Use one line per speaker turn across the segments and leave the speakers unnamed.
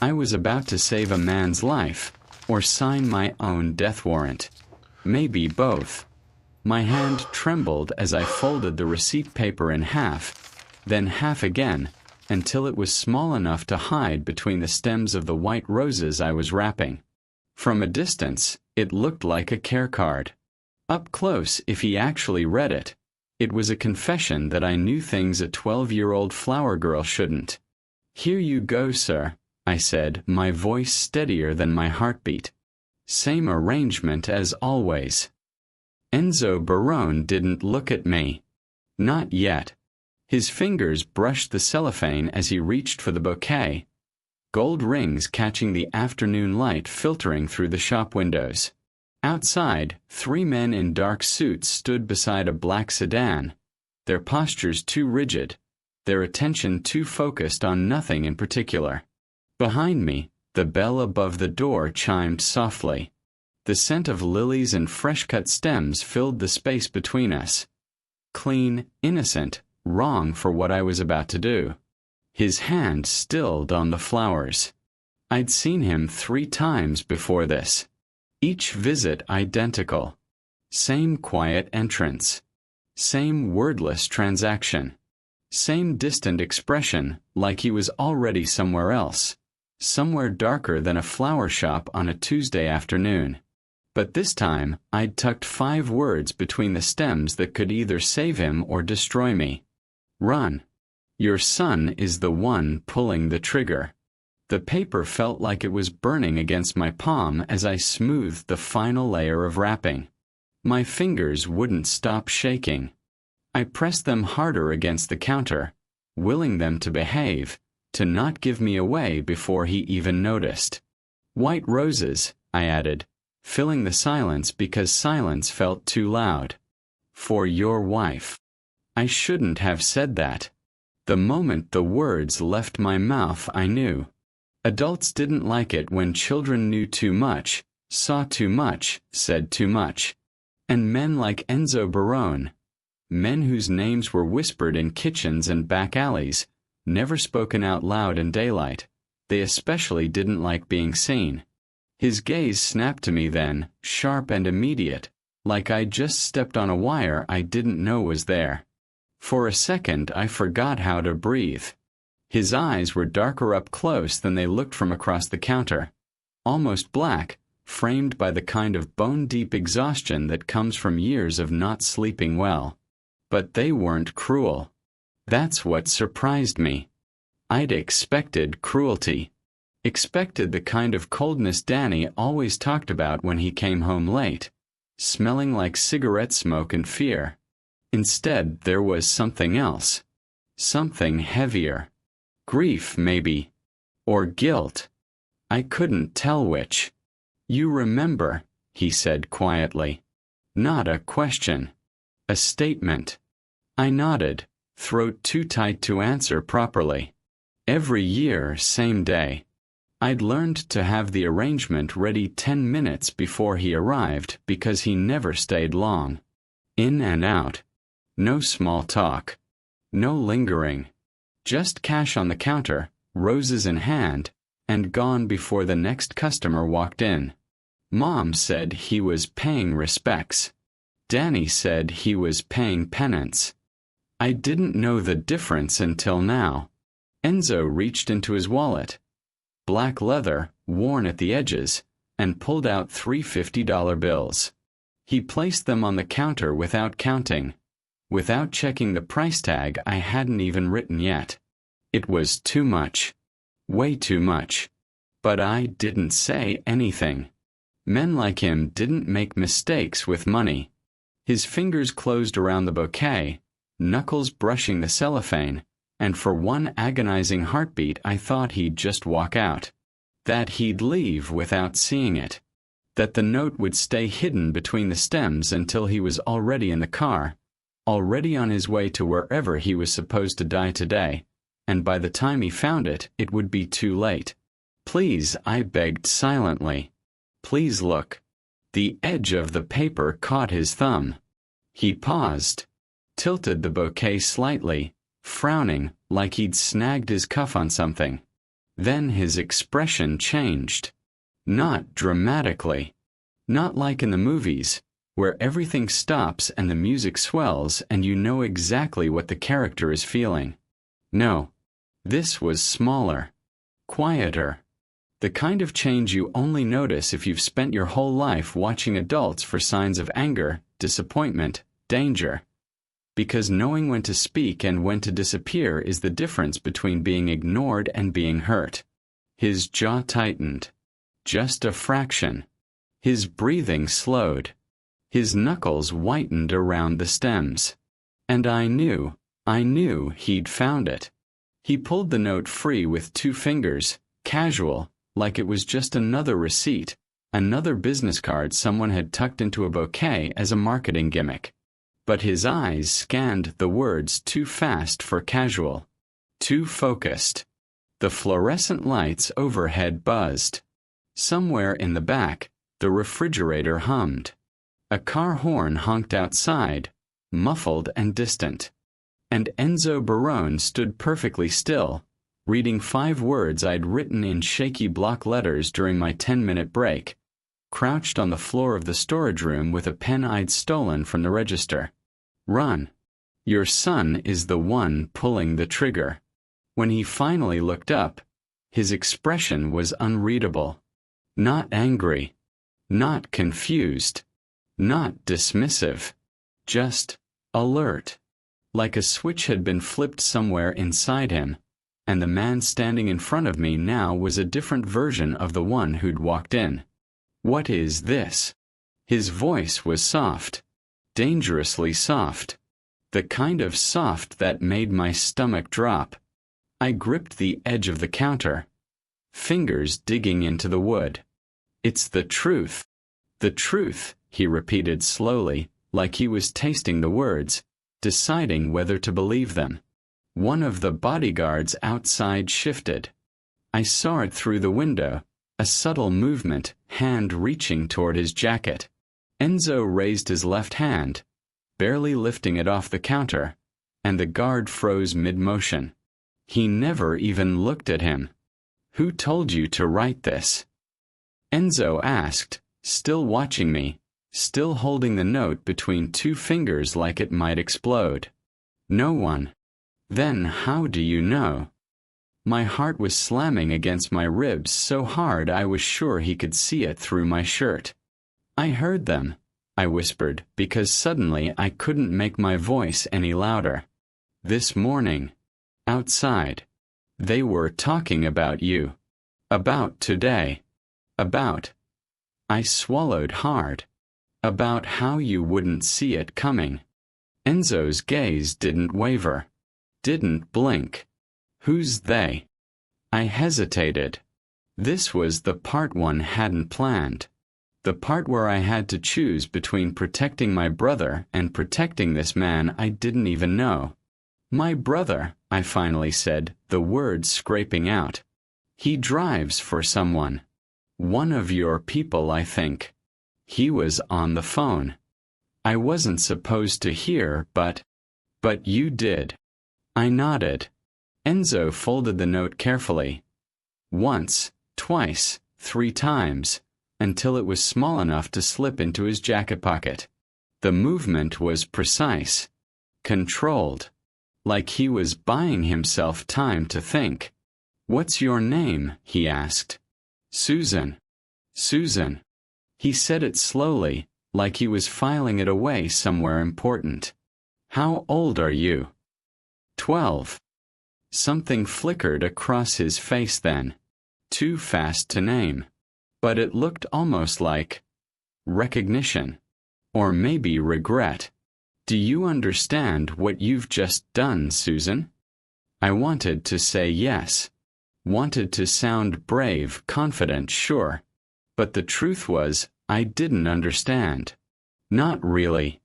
I was about to save a man's life, or sign my own death warrant. Maybe both. My hand trembled as I folded the receipt paper in half, then half again, until it was small enough to hide between the stems of the white roses I was wrapping. From a distance, it looked like a care card. Up close, if he actually read it, it was a confession that I knew things a 12-year-old flower girl shouldn't. "Here you go, sir," I said, my voice steadier than my heartbeat. "Same arrangement as always." Enzo Barone didn't look at me. Not yet. His fingers brushed the cellophane as he reached for the bouquet, gold rings catching the afternoon light filtering through the shop windows. Outside, 3 men in dark suits stood beside a black sedan, their postures too rigid, their attention too focused on nothing in particular. Behind me, the bell above the door chimed softly. The scent of lilies and fresh-cut stems filled the space between us. Clean, innocent, wrong for what I was about to do. His hand stilled on the flowers. I'd seen him 3 times before this. Each visit identical. Same quiet entrance. Same wordless transaction. Same distant expression, like he was already somewhere else. Somewhere darker than a flower shop on a Tuesday afternoon. But this time, I'd tucked 5 words between the stems that could either save him or destroy me. "Run. Your son is the one pulling the trigger." The paper felt like it was burning against my palm as I smoothed the final layer of wrapping. My fingers wouldn't stop shaking. I pressed them harder against the counter, willing them to behave, to not give me away before he even noticed. "White roses," I added, filling the silence because silence felt too loud. "For your wife." I shouldn't have said that. The moment the words left my mouth, I knew. Adults didn't like it when children knew too much, saw too much, said too much. And men like Enzo Barone, men whose names were whispered in kitchens and back alleys, never spoken out loud in daylight, they especially didn't like being seen. His gaze snapped to me then, sharp and immediate, like I'd just stepped on a wire I didn't know was there. For a second I forgot how to breathe. His eyes were darker up close than they looked from across the counter, almost black, framed by the kind of bone-deep exhaustion that comes from years of not sleeping well. But they weren't cruel. That's what surprised me. I'd expected cruelty. Expected the kind of coldness Danny always talked about when he came home late, smelling like cigarette smoke and fear. Instead, there was something else. Something heavier. Grief, maybe. Or guilt. I couldn't tell which. "You remember," he said quietly. Not a question. A statement. I nodded, throat too tight to answer properly. Every year, same day. I'd learned to have the arrangement ready 10 minutes before he arrived because he never stayed long. In and out. No small talk. No lingering. Just cash on the counter, roses in hand, and gone before the next customer walked in. Mom said he was paying respects. Danny said he was paying penance. I didn't know the difference until now. Enzo reached into his wallet. Black leather, worn at the edges, and pulled out 3 $50 bills. He placed them on the counter without counting, without checking the price tag I hadn't even written yet. It was too much. Way too much. But I didn't say anything. Men like him didn't make mistakes with money. His fingers closed around the bouquet, knuckles brushing the cellophane, and for one agonizing heartbeat I thought he'd just walk out. That he'd leave without seeing it. That the note would stay hidden between the stems until he was already in the car, already on his way to wherever he was supposed to die today, and by the time he found it, it would be too late. "Please," I begged silently. "Please look." The edge of the paper caught his thumb. He paused, tilted the bouquet slightly, frowning like he'd snagged his cuff on something. Then his expression changed. Not dramatically. Not like in the movies, where everything stops and the music swells and you know exactly what the character is feeling. No. This was smaller. Quieter. The kind of change you only notice if you've spent your whole life watching adults for signs of anger, disappointment, danger. Because knowing when to speak and when to disappear is the difference between being ignored and being hurt. His jaw tightened. Just a fraction. His breathing slowed. His knuckles whitened around the stems. And I knew he'd found it. He pulled the note free with 2 fingers, casual, like it was just another receipt, another business card someone had tucked into a bouquet as a marketing gimmick. But his eyes scanned the words too fast for casual. Too focused. The fluorescent lights overhead buzzed. Somewhere in the back, the refrigerator hummed. A car horn honked outside, muffled and distant. And Enzo Barone stood perfectly still, reading 5 words I'd written in shaky block letters during my 10-minute break, crouched on the floor of the storage room with a pen I'd stolen from the register. Run. Your son is the one pulling the trigger. When he finally looked up, his expression was unreadable. Not angry. Not confused. Not dismissive. Just alert. Like a switch had been flipped somewhere inside him, and the man standing in front of me now was a different version of the one who'd walked in. What is this? His voice was soft. Dangerously soft. The kind of soft that made my stomach drop. I gripped the edge of the counter, fingers digging into the wood. It's the truth. The truth, he repeated slowly, like he was tasting the words, deciding whether to believe them. One of the bodyguards outside shifted. I saw it through the window, a subtle movement, hand reaching toward his jacket. Enzo raised his left hand, barely lifting it off the counter, and the guard froze mid-motion. He never even looked at him. Who told you to write this? Enzo asked, still watching me, still holding the note between 2 fingers like it might explode. No one. Then how do you know? My heart was slamming against my ribs so hard I was sure he could see it through my shirt. I heard them, I whispered, because suddenly I couldn't make my voice any louder. This morning. Outside. They were talking about you. About today. About. I swallowed hard. About how you wouldn't see it coming. Enzo's gaze didn't waver. Didn't blink. Who's they? I hesitated. This was the part one hadn't planned. The part where I had to choose between protecting my brother and protecting this man I didn't even know. My brother, I finally said, the words scraping out. He drives for someone. One of your people, I think. He was on the phone. I wasn't supposed to hear, but you did. I nodded. Enzo folded the note carefully. Once, twice, 3 times, until it was small enough to slip into his jacket pocket. The movement was precise. Controlled. Like he was buying himself time to think. What's your name? He asked. Susan. Susan. He said it slowly, like he was filing it away somewhere important. How old are you? 12. Something flickered across his face then. Too fast to name. But it looked almost like recognition. Or maybe regret. Do you understand what you've just done, Susan? I wanted to say yes. Wanted to sound brave, confident, sure. But the truth was, I didn't understand. Not really.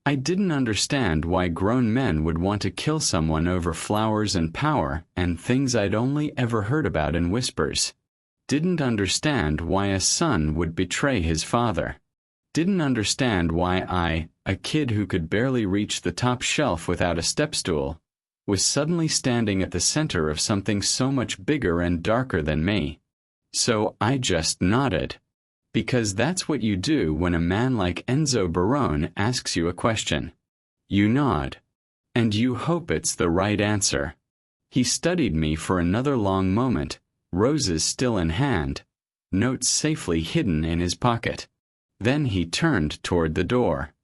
I didn't understand why grown men would want to kill someone over flowers and power and things I'd only ever heard about in whispers. Didn't understand why a son would betray his father. Didn't understand why I, a kid who could barely reach the top shelf without a step stool, was suddenly standing at the center of something so much bigger and darker than me. So I just nodded. Because that's what you do when a man like Enzo Barone asks you a question. You nod. And you hope it's the right answer. He studied me for another long moment, roses still in hand, notes safely hidden in his pocket. Then he turned toward the door.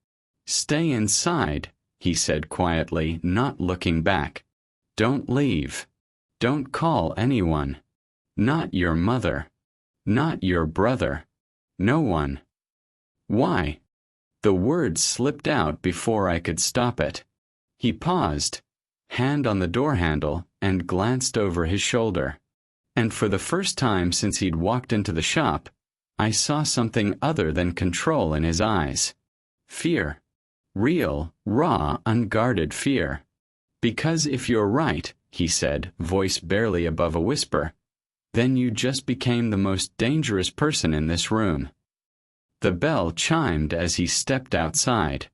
"Stay inside," he said quietly, not looking back. "Don't leave. Don't call anyone. Not your mother. Not your brother. No one." "Why?" The word slipped out before I could stop it. He paused, hand on the door handle, and glanced over his shoulder. And for the first time since he'd walked into the shop, I saw something other than control in his eyes. Fear. Real, raw, unguarded fear. "Because if you're right," he said, voice barely above a whisper, "then you just became the most dangerous person in this room." The bell chimed as he stepped outside.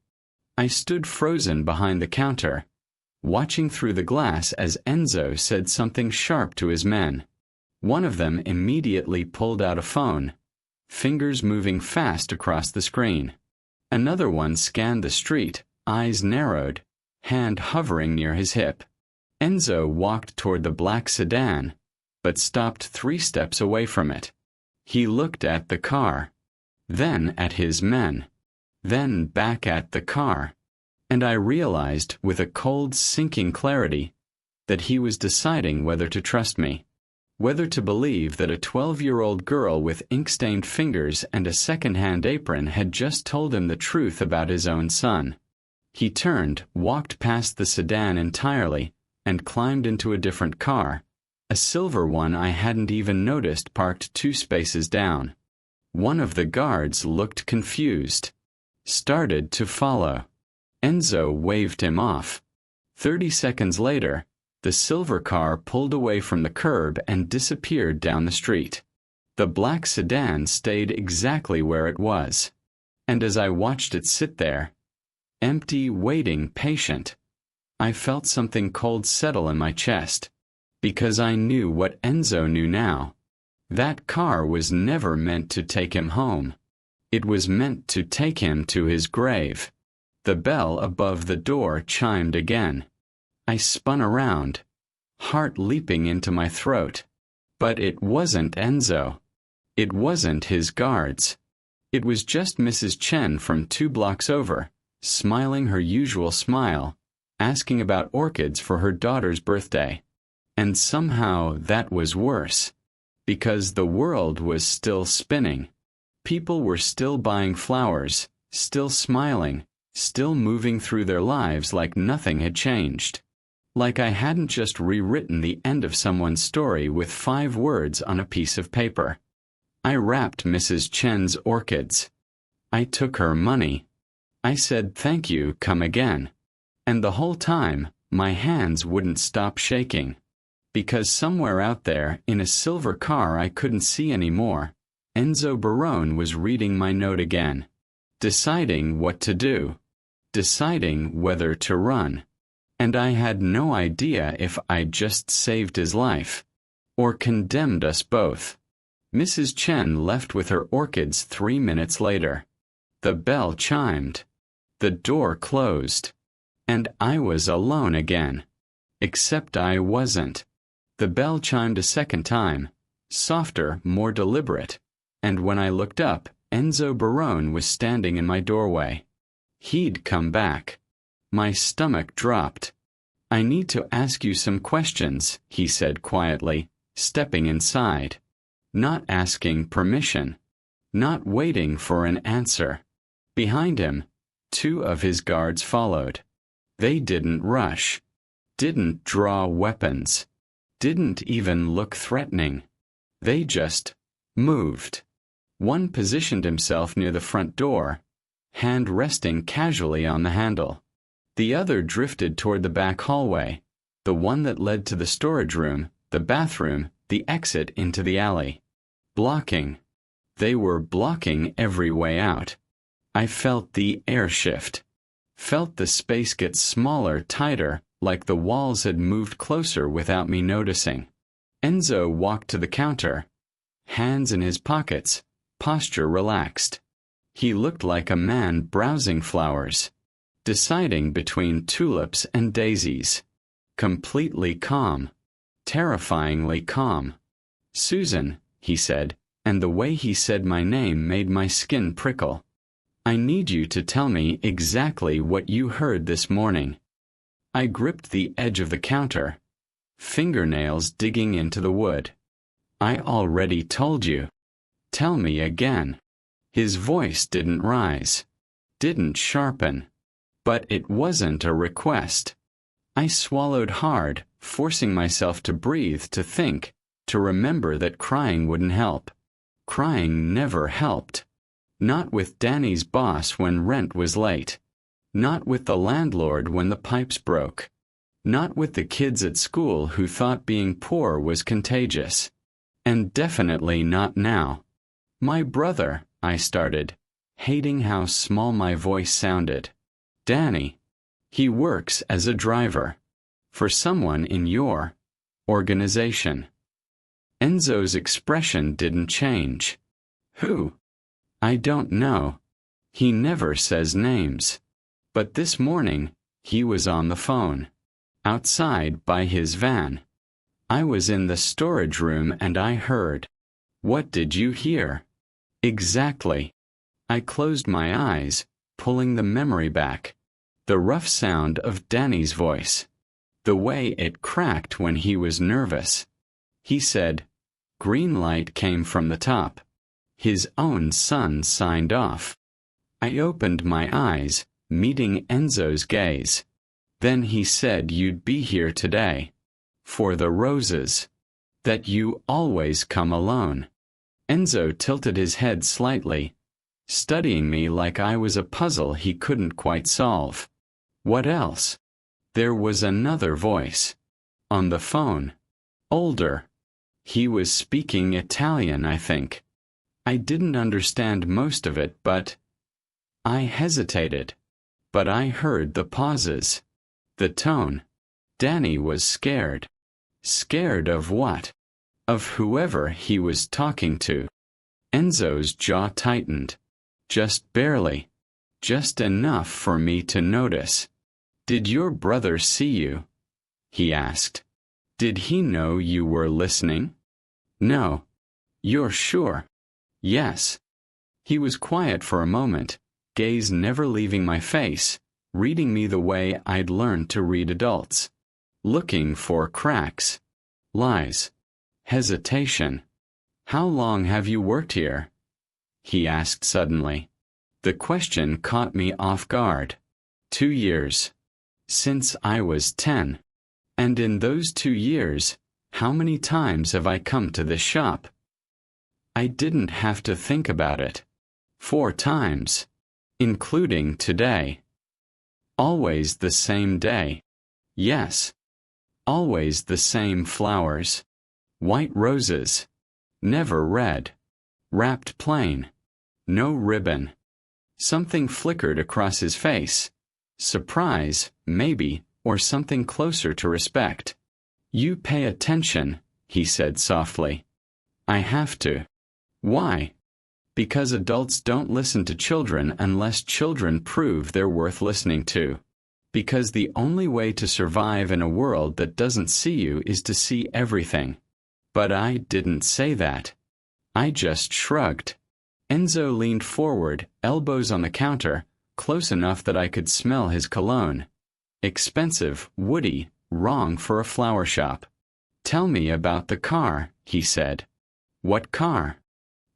I stood frozen behind the counter, watching through the glass as Enzo said something sharp to his men. One of them immediately pulled out a phone, fingers moving fast across the screen. Another one scanned the street, eyes narrowed, hand hovering near his hip. Enzo walked toward the black sedan, but stopped 3 steps away from it. He looked at the car, then at his men, then back at the car, and I realized with a cold, sinking clarity that he was deciding whether to trust me, whether to believe that a 12-year-old girl with ink-stained fingers and a second-hand apron had just told him the truth about his own son. He turned, walked past the sedan entirely, and climbed into a different car, a silver one I hadn't even noticed parked 2 spaces down. One of the guards looked confused. Started to follow. Enzo waved him off. 30 seconds later, the silver car pulled away from the curb and disappeared down the street. The black sedan stayed exactly where it was. And as I watched it sit there, empty, waiting, patient, I felt something cold settle in my chest. Because I knew what Enzo knew now. That car was never meant to take him home. It was meant to take him to his grave. The bell above the door chimed again. I spun around, heart leaping into my throat. But it wasn't Enzo. It wasn't his guards. It was just Mrs. Chen from 2 blocks over, smiling her usual smile, asking about orchids for her daughter's birthday. And somehow that was worse. Because the world was still spinning. People were still buying flowers, still smiling, still moving through their lives like nothing had changed. Like I hadn't just rewritten the end of someone's story with 5 words on a piece of paper. I wrapped Mrs. Chen's orchids. I took her money. I said thank you, come again. And the whole time, my hands wouldn't stop shaking. Because somewhere out there, in a silver car I couldn't see anymore, Enzo Barone was reading my note again. Deciding what to do. Deciding whether to run. And I had no idea if I'd just saved his life. Or condemned us both. Mrs. Chen left with her orchids 3 minutes later. The bell chimed. The door closed. And I was alone again. Except I wasn't. The bell chimed a second time, softer, more deliberate, and when I looked up, Enzo Barone was standing in my doorway. He'd come back. My stomach dropped. "I need to ask you some questions," he said quietly, stepping inside. Not asking permission. Not waiting for an answer. Behind him, 2 of his guards followed. They didn't rush. Didn't draw weapons. Didn't even look threatening. They just moved. One positioned himself near the front door, hand resting casually on the handle. The other drifted toward the back hallway, the one that led to the storage room, the bathroom, the exit into the alley. Blocking. They were blocking every way out. I felt the air shift. Felt the space get smaller, tighter, like the walls had moved closer without me noticing. Enzo walked to the counter, hands in his pockets, posture relaxed. He looked like a man browsing flowers, deciding between tulips and daisies. Completely calm, terrifyingly calm. "Susan," he said, and the way he said my name made my skin prickle. "I need you to tell me exactly what you heard this morning." I gripped the edge of the counter, fingernails digging into the wood. "I already told you." "Tell me again." His voice didn't rise, didn't sharpen, but it wasn't a request. I swallowed hard, forcing myself to breathe, to think, to remember that crying wouldn't help. Crying never helped. Not with Danny's boss when rent was late. Not with the landlord when the pipes broke. Not with the kids at school who thought being poor was contagious. And definitely not now. "My brother," I started, hating how small my voice sounded. "Danny. He works as a driver. For someone in your organization." Enzo's expression didn't change. "Who?" "I don't know. He never says names. But this morning, he was on the phone. Outside by his van. I was in the storage room and I heard." "What did you hear?" "Exactly." I closed my eyes, pulling the memory back. The rough sound of Danny's voice. The way it cracked when he was nervous. He said, "Green light came from the top." His own son signed off. I opened my eyes, meeting Enzo's gaze. "Then he said you'd be here today. For the roses. That you always come alone." Enzo tilted his head slightly, studying me like I was a puzzle he couldn't quite solve. "What else?" There was another voice. On the phone. Older. He was speaking Italian, I think. I didn't understand most of it, but I hesitated. But I heard the pauses. The tone. Danny was scared. Scared of what? Of whoever he was talking to. Enzo's jaw tightened. Just barely. Just enough for me to notice. "Did your brother see you?" he asked. "Did he know you were listening?" "No." "You're sure?" "Yes." He was quiet for a moment, gaze never leaving my face, reading me the way I'd learned to read adults. Looking for cracks. Lies. Hesitation. "How long have you worked here?" he asked suddenly. The question caught me off guard. 2 years. Since I was 10. And in those 2 years, how many times have I come to this shop? I didn't have to think about it. 4 times. Including today. Always the same day. Yes. Always the same flowers. White roses. Never red. Wrapped plain. No ribbon. Something flickered across his face. Surprise, maybe, or something closer to respect. "You pay attention," he said softly. "I have to." "Why?" "Because adults don't listen to children unless children prove they're worth listening to. Because the only way to survive in a world that doesn't see you is to see everything." But I didn't say that. I just shrugged. Enzo leaned forward, elbows on the counter, close enough that I could smell his cologne. Expensive, woody, wrong for a flower shop. "Tell me about the car," he said. "What car?"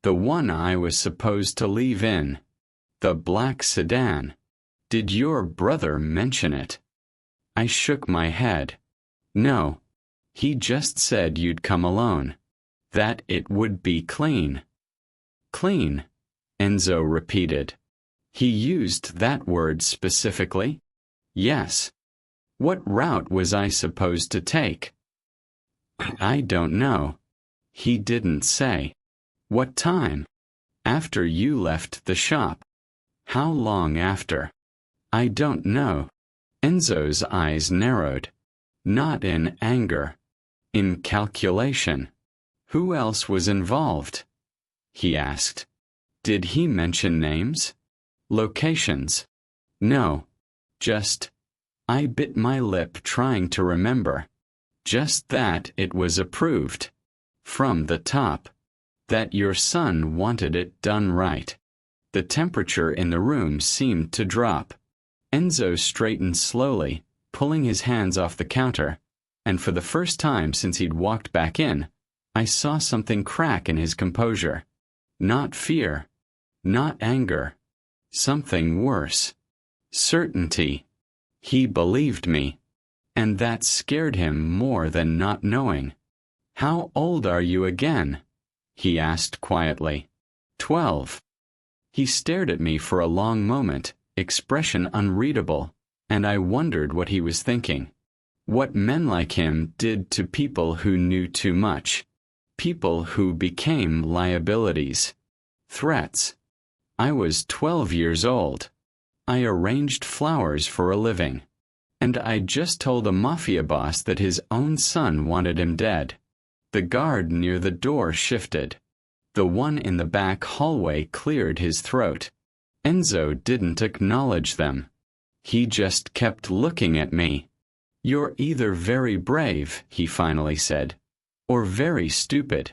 "The one I was supposed to leave in. The black sedan. Did your brother mention it?" I shook my head. "No. He just said you'd come alone. That it would be clean." "Clean," Enzo repeated. He used that word specifically? Yes. What route was I supposed to take? I don't know. He didn't say. What time? After you left the shop. How long after? I don't know. Enzo's eyes narrowed. Not in anger. In calculation. Who else was involved? He asked. Did he mention names? Locations? No. Just, I bit my lip trying to remember. Just that it was approved. From the top. That your son wanted it done right. The temperature in the room seemed to drop. Enzo straightened slowly, pulling his hands off the counter, and for the first time since he'd walked back in, I saw something crack in his composure. Not fear. Not anger. Something worse. Certainty. He believed me. And that scared him more than not knowing. How old are you again? He asked quietly. 12. He stared at me for a long moment, expression unreadable, and I wondered what he was thinking. What men like him did to people who knew too much. People who became liabilities. Threats. I was 12 years old. I arranged flowers for a living. And I just told a mafia boss that his own son wanted him dead. The guard near the door shifted. The one in the back hallway cleared his throat. Enzo didn't acknowledge them. He just kept looking at me. You're either very brave, he finally said, or very stupid.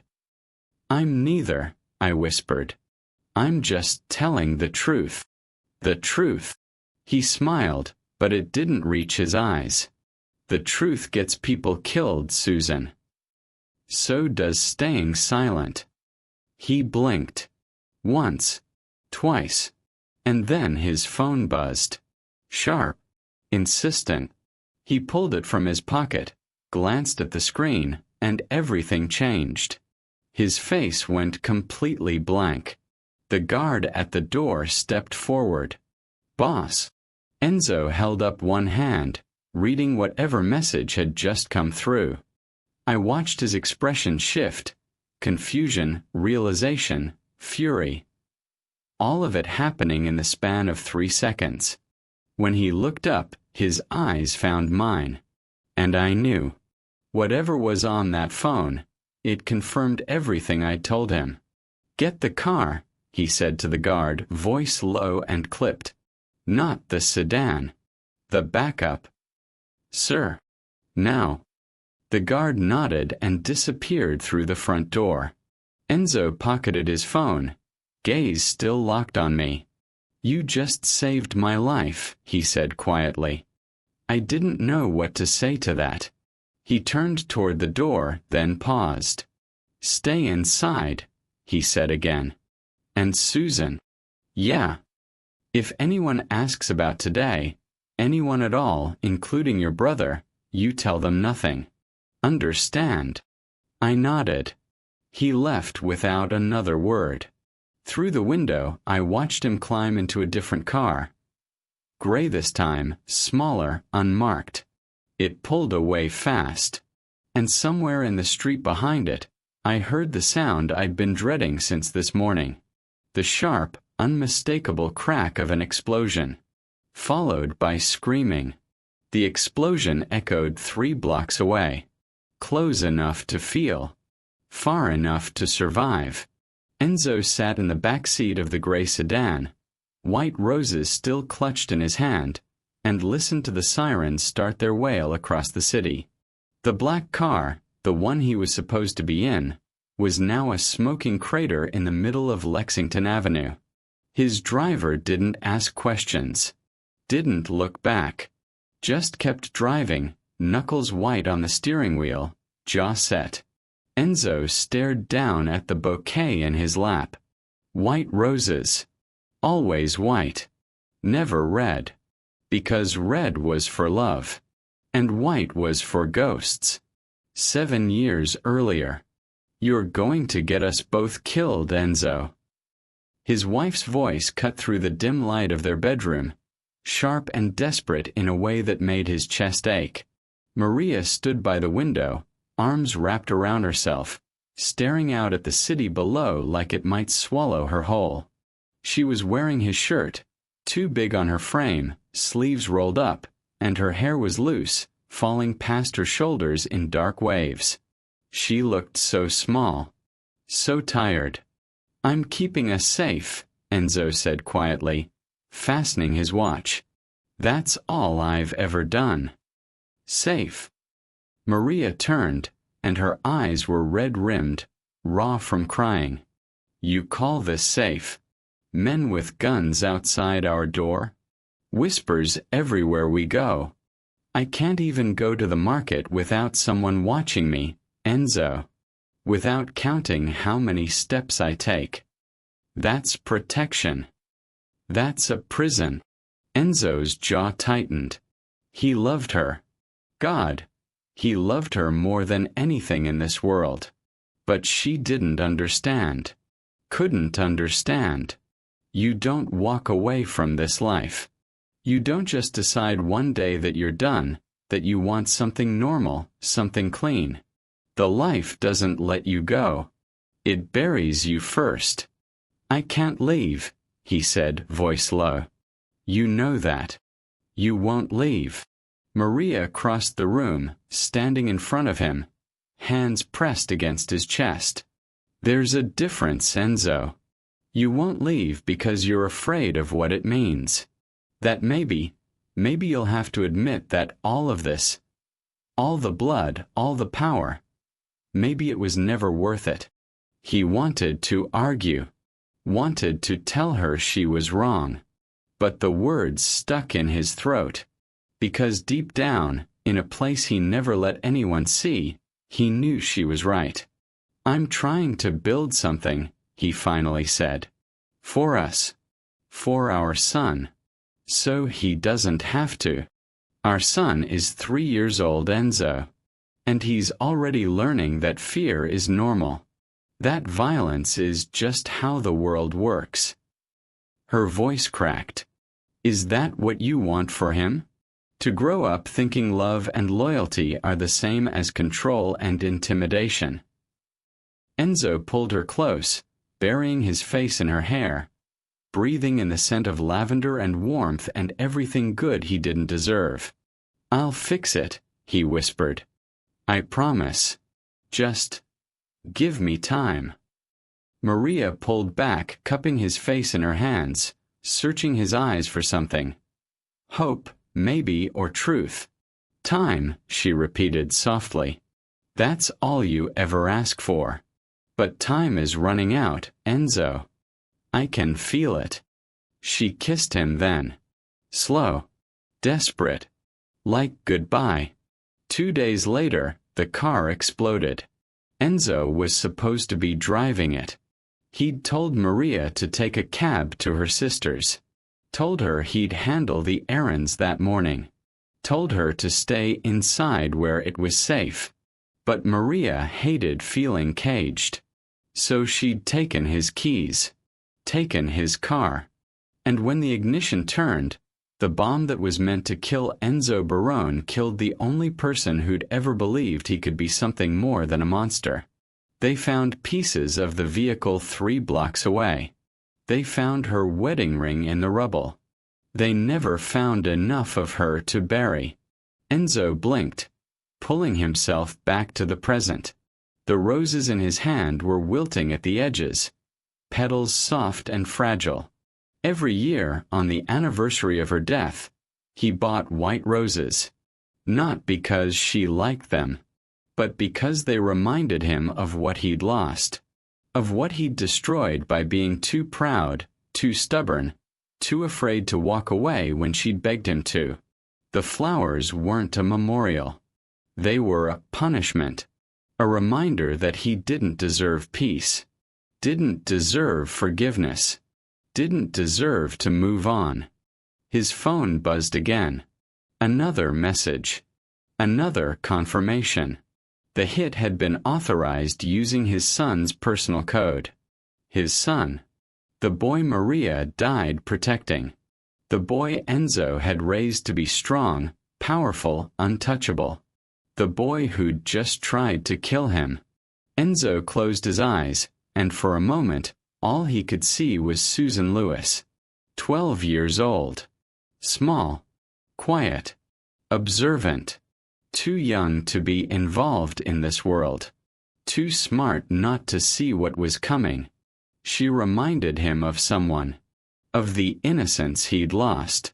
I'm neither, I whispered. I'm just telling the truth. The truth. He smiled, but it didn't reach his eyes. The truth gets people killed, Susan. So does staying silent. He blinked. Once. Twice. And then his phone buzzed. Sharp. Insistent. He pulled it from his pocket, glanced at the screen, and everything changed. His face went completely blank. The guard at the door stepped forward. Boss. Enzo held up one hand, reading whatever message had just come through. I watched his expression shift. Confusion, realization, fury. All of it happening in the span of 3 seconds. When he looked up, his eyes found mine. And I knew. Whatever was on that phone, it confirmed everything I'd told him. Get the car, he said to the guard, voice low and clipped. Not the sedan. The backup. Sir. Now. The guard nodded and disappeared through the front door. Enzo pocketed his phone, gaze still locked on me. You just saved my life, he said quietly. I didn't know what to say to that. He turned toward the door, then paused. Stay inside, he said again. And Susan. Yeah. If anyone asks about today, anyone at all, including your brother, you tell them nothing. Understand? I nodded. He left without another word. Through the window, I watched him climb into a different car. Gray this time, smaller, unmarked. It pulled away fast. And somewhere in the street behind it, I heard the sound I'd been dreading since this morning. The sharp, unmistakable crack of an explosion. Followed by screaming. The explosion echoed 3 blocks away. Close enough to feel. Far enough to survive. Enzo sat in the back seat of the gray sedan, white roses still clutched in his hand, and listened to the sirens start their wail across the city. The black car, the one he was supposed to be in, was now a smoking crater in the middle of Lexington Avenue. His driver didn't ask questions, didn't look back, just kept driving, knuckles white on the steering wheel, jaw set. Enzo stared down at the bouquet in his lap. White roses. Always white. Never red. Because red was for love. And white was for ghosts. 7 years earlier. You're going to get us both killed, Enzo. His wife's voice cut through the dim light of their bedroom, sharp and desperate in a way that made his chest ache. Maria stood by the window, arms wrapped around herself, staring out at the city below like it might swallow her whole. She was wearing his shirt, too big on her frame, sleeves rolled up, and her hair was loose, falling past her shoulders in dark waves. She looked so small, so tired. "I'm keeping us safe," Enzo said quietly, fastening his watch. "That's all I've ever done." "Safe?" Maria turned, and her eyes were red-rimmed, raw from crying. "You call this safe? Men with guns outside our door? Whispers everywhere we go. I can't even go to the market without someone watching me, Enzo. Without counting how many steps I take. That's protection. That's a prison." Enzo's jaw tightened. He loved her. God, he loved her more than anything in this world. But she didn't understand. Couldn't understand. You don't walk away from this life. You don't just decide one day that you're done, that you want something normal, something clean. The life doesn't let you go. It buries you first. "I can't leave," he said, voice low. "You know that. You won't leave." Maria crossed the room, standing in front of him, hands pressed against his chest. "There's a difference, Enzo. You won't leave because you're afraid of what it means. That maybe you'll have to admit that all of this, all the blood, all the power, maybe it was never worth it." He wanted to argue, wanted to tell her she was wrong, but the words stuck in his throat, because deep down, in a place he never let anyone see, he knew she was right. "I'm trying to build something," he finally said. "For us. For our son. So he doesn't have to. Our son is 3 years old, Enzo. And he's already learning that fear is normal. That violence is just how the world works." Her voice cracked. "Is that what you want for him? To grow up thinking love and loyalty are the same as control and intimidation?" Enzo pulled her close, burying his face in her hair, breathing in the scent of lavender and warmth and everything good he didn't deserve. "I'll fix it," he whispered. "I promise. Just give me time." Maria pulled back, cupping his face in her hands, searching his eyes for something. Hope, maybe, or truth. "Time," she repeated softly. "That's all you ever ask for. But time is running out, Enzo. I can feel it." She kissed him then. Slow. Desperate. Like goodbye. 2 days later, the car exploded. Enzo was supposed to be driving it. He'd told Maria to take a cab to her sister's. Told her he'd handle the errands that morning. Told her to stay inside where it was safe. But Maria hated feeling caged. So she'd taken his keys. Taken his car. And when the ignition turned, the bomb that was meant to kill Enzo Barone killed the only person who'd ever believed he could be something more than a monster. They found pieces of the vehicle 3 blocks away. They found her wedding ring in the rubble. They never found enough of her to bury. Enzo blinked, pulling himself back to the present. The roses in his hand were wilting at the edges, petals soft and fragile. Every year, on the anniversary of her death, he bought white roses. Not because she liked them, but because they reminded him of what he'd lost, of what he'd destroyed by being too proud, too stubborn, too afraid to walk away when she'd begged him to. The flowers weren't a memorial. They were a punishment, a reminder that he didn't deserve peace, didn't deserve forgiveness, didn't deserve to move on. His phone buzzed again. Another message. Another confirmation. The hit had been authorized using his son's personal code. His son. The boy Maria died protecting. The boy Enzo had raised to be strong, powerful, untouchable. The boy who'd just tried to kill him. Enzo closed his eyes, and for a moment, all he could see was Susan Lewis. 12 years old. Small. Quiet. Observant. Too young to be involved in this world. Too smart not to see what was coming. She reminded him of someone. Of the innocence he'd lost.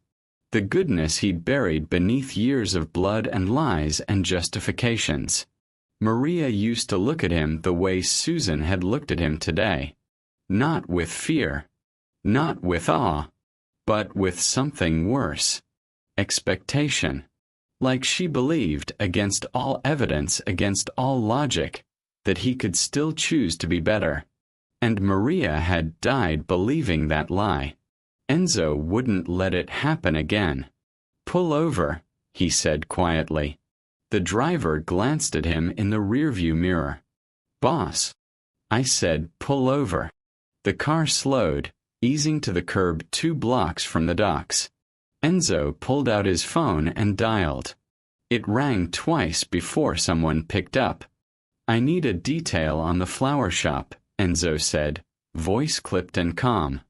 The goodness he'd buried beneath years of blood and lies and justifications. Maria used to look at him the way Susan had looked at him today. Not with fear. Not with awe. But with something worse. Expectation. Like she believed, against all evidence, against all logic, that he could still choose to be better. And Maria had died believing that lie. Enzo wouldn't let it happen again. "Pull over," he said quietly. The driver glanced at him in the rearview mirror. "Boss." I said, "Pull over." The car slowed, easing to the curb 2 blocks from the docks. Enzo pulled out his phone and dialed. It rang twice before someone picked up. "I need a detail on the flower shop," Enzo said, voice clipped and calm.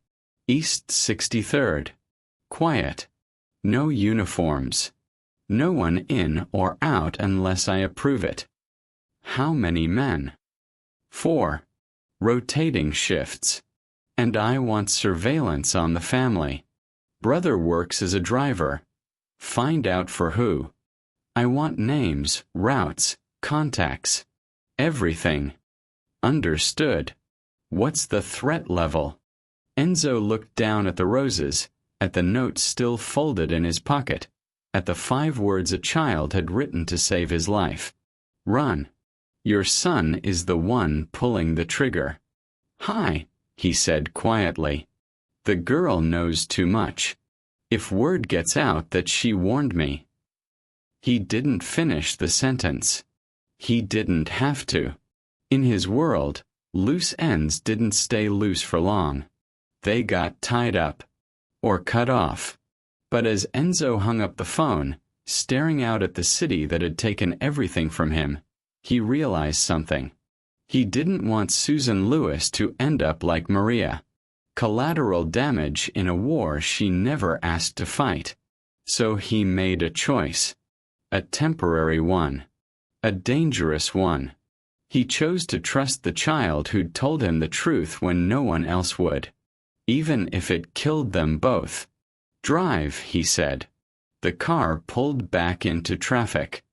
"East 63rd. Quiet. No uniforms. No one in or out unless I approve it." "How many men?" "4. Rotating shifts. And I want surveillance on the family. Brother works as a driver. Find out for who. I want names, routes, contacts. Everything." "Understood. What's the threat level?" Enzo looked down at the roses, at the note still folded in his pocket, at the 5 words a child had written to save his life. "Run. Your son is the one pulling the trigger." "Hi," he said quietly. "The girl knows too much. If word gets out that she warned me." He didn't finish the sentence. He didn't have to. In his world, loose ends didn't stay loose for long. They got tied up. Or cut off. But as Enzo hung up the phone, staring out at the city that had taken everything from him, he realized something. He didn't want Susan Lewis to end up like Maria. Collateral damage in a war she never asked to fight. So he made a choice. A temporary one. A dangerous one. He chose to trust the child who'd told him the truth when no one else would. Even if it killed them both. "Drive," he said. The car pulled back into traffic.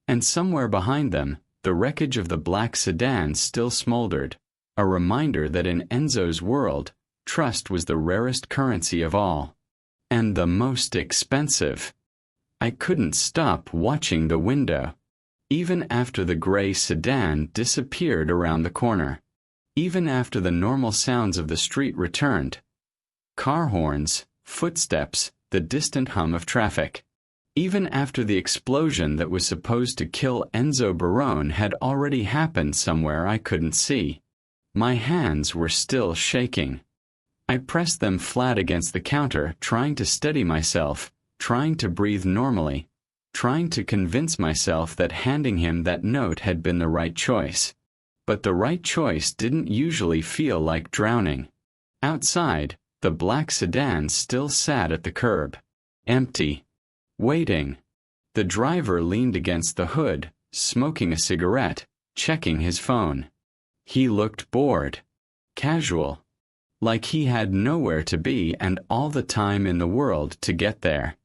And somewhere behind them, the wreckage of the black sedan still smoldered, a reminder that in Enzo's world, trust was the rarest currency of all. And the most expensive. I couldn't stop watching the window. Even after the gray sedan disappeared around the corner. Even after the normal sounds of the street returned. Car horns, footsteps, the distant hum of traffic. Even after the explosion that was supposed to kill Enzo Barone had already happened somewhere I couldn't see. My hands were still shaking. I pressed them flat against the counter, trying to steady myself, trying to breathe normally, trying to convince myself that handing him that note had been the right choice. But the right choice didn't usually feel like drowning. Outside, the black sedan still sat at the curb. Empty. Waiting. The driver leaned against the hood, smoking a cigarette, checking his phone. He looked bored. Casual. Like he had nowhere to be and all the time in the world to get there.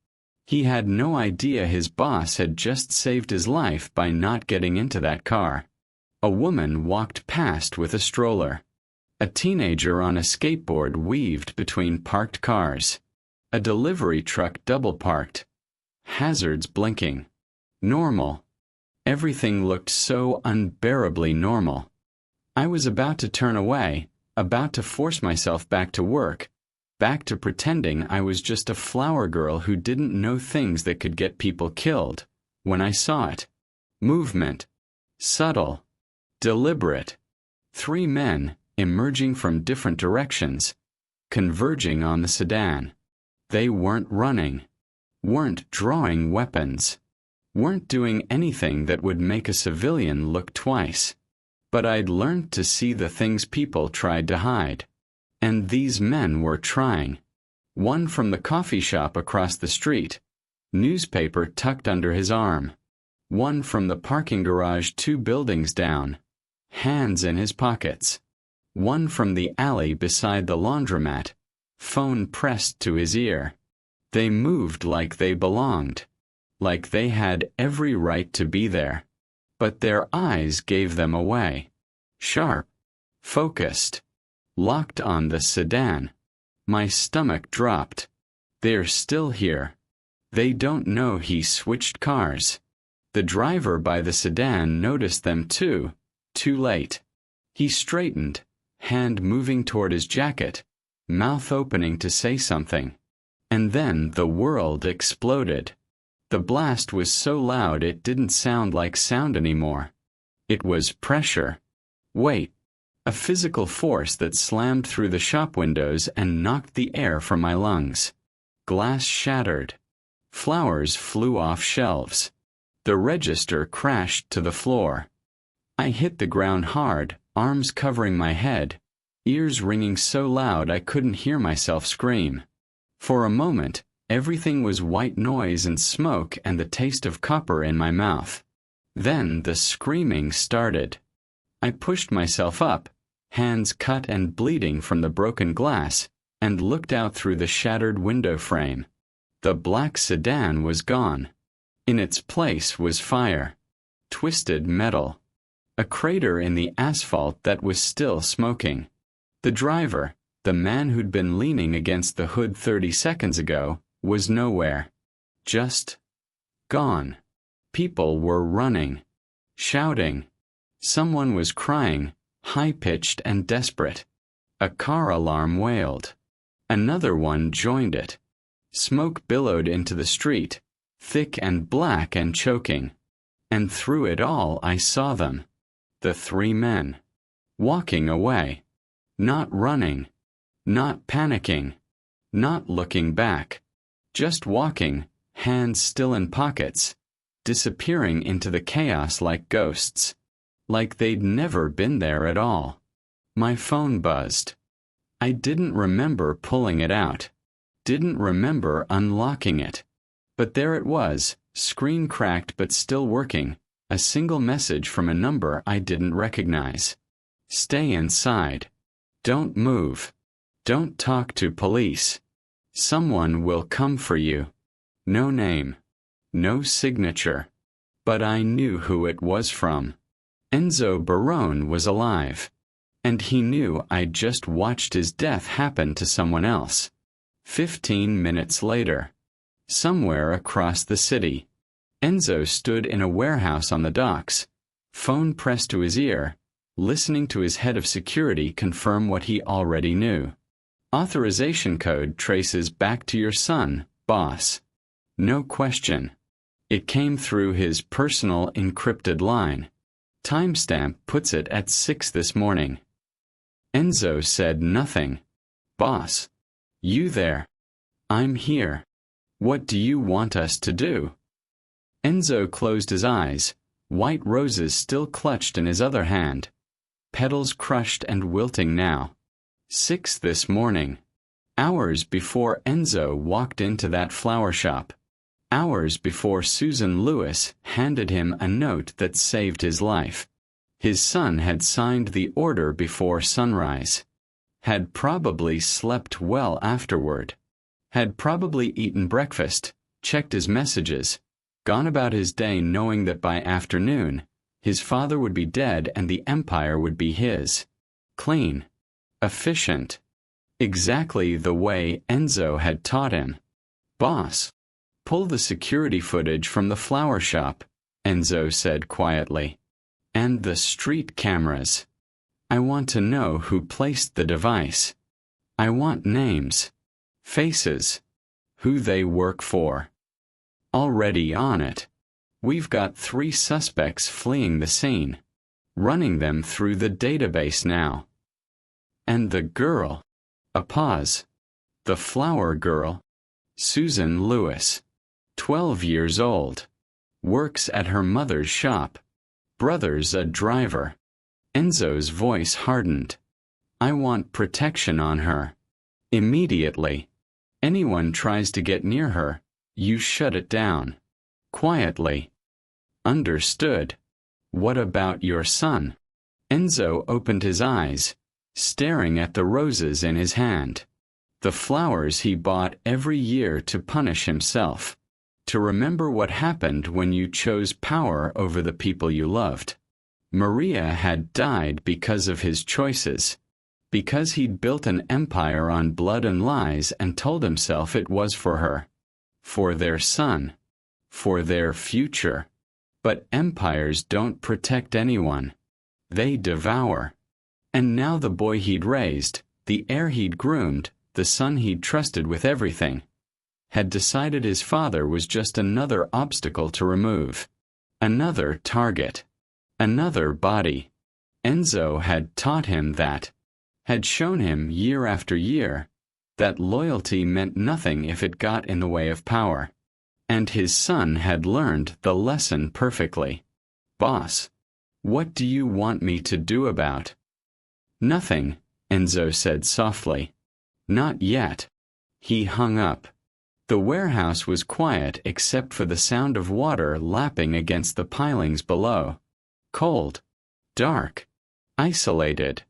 He had no idea his boss had just saved his life by not getting into that car. A woman walked past with a stroller. A teenager on a skateboard weaved between parked cars. A delivery truck double-parked. Hazards blinking. Normal. Everything looked so unbearably normal. I was about to turn away, about to force myself back to work, back to pretending I was just a flower girl who didn't know things that could get people killed, when I saw it. Movement. Subtle. Deliberate. 3 men, emerging from different directions, converging on the sedan. They weren't running, weren't drawing weapons, weren't doing anything that would make a civilian look twice. But I'd learned to see the things people tried to hide. And these men were trying. One from the coffee shop across the street, newspaper tucked under his arm. One from the parking garage 2 buildings down, hands in his pockets. One from the alley beside the laundromat, phone pressed to his ear. They moved like they belonged, like they had every right to be there. But their eyes gave them away. Sharp, focused, locked on the sedan. My stomach dropped. They're still here. They don't know he switched cars. The driver by the sedan noticed them too late. He straightened, hand moving toward his jacket, mouth opening to say something. And then the world exploded. The blast was so loud it didn't sound like sound anymore. It was pressure. Weight. A physical force that slammed through the shop windows and knocked the air from my lungs. Glass shattered. Flowers flew off shelves. The register crashed to the floor. I hit the ground hard, arms covering my head, ears ringing so loud I couldn't hear myself scream. For a moment, everything was white noise and smoke and the taste of copper in my mouth. Then the screaming started. I pushed myself up, hands cut and bleeding from the broken glass, and looked out through the shattered window frame. The black sedan was gone. In its place was fire. Twisted metal. A crater in the asphalt that was still smoking. The driver, the man who'd been leaning against the hood 30 seconds ago, was nowhere. Just gone. People were running, shouting. Someone was crying, high-pitched and desperate. A car alarm wailed. Another one joined it. Smoke billowed into the street, thick and black and choking. And through it all I saw them. The 3 men. Walking away. Not running. Not panicking. Not looking back. Just walking, hands still in pockets, disappearing into the chaos like ghosts. Like they'd never been there at all. My phone buzzed. I didn't remember pulling it out. Didn't remember unlocking it. But there it was, screen cracked but still working, a single message from a number I didn't recognize. Stay inside. Don't move. Don't talk to police. Someone will come for you. No name. No signature. But I knew who it was from. Enzo Barone was alive. And he knew I'd just watched his death happen to someone else. 15 minutes later. Somewhere across the city. Enzo stood in a warehouse on the docks, phone pressed to his ear, listening to his head of security confirm what he already knew. Authorization code traces back to your son, boss. No question. It came through his personal encrypted line. Timestamp puts it at 6 this morning. Enzo said nothing. Boss. You there? I'm here. What do you want us to do? Enzo closed his eyes, white roses still clutched in his other hand. Petals crushed and wilting now. 6 this morning. Hours before Enzo walked into that flower shop. Hours before Susan Lewis handed him a note that saved his life. His son had signed the order before sunrise. Had probably slept well afterward. Had probably eaten breakfast, checked his messages, gone about his day knowing that by afternoon, his father would be dead and the empire would be his. Clean. Efficient. Exactly the way Enzo had taught him. Boss. Pull the security footage from the flower shop, Enzo said quietly. And the street cameras. I want to know who placed the device. I want names. Faces. Who they work for. Already on it. We've got 3 suspects fleeing the scene. Running them through the database now. And the girl. A pause. The flower girl. Susan Lewis. 12 years old. Works at her mother's shop. Brother's a driver. Enzo's voice hardened. I want protection on her. Immediately. Anyone tries to get near her, you shut it down. Quietly. Understood. What about your son? Enzo opened his eyes, staring at the roses in his hand. The flowers he bought every year to punish himself, to remember what happened when you chose power over the people you loved. Maria had died because of his choices, because he'd built an empire on blood and lies and told himself it was for her, for their son, for their future. But empires don't protect anyone. They devour. And now the boy he'd raised, the heir he'd groomed, the son he'd trusted with everything, had decided his father was just another obstacle to remove, another target, another body. Enzo had taught him that, had shown him year after year, that loyalty meant nothing if it got in the way of power. And his son had learned the lesson perfectly. Boss, what do you want me to do about? Nothing, Enzo said softly. Not yet. He hung up. The warehouse was quiet except for the sound of water lapping against the pilings below. Cold, dark, isolated.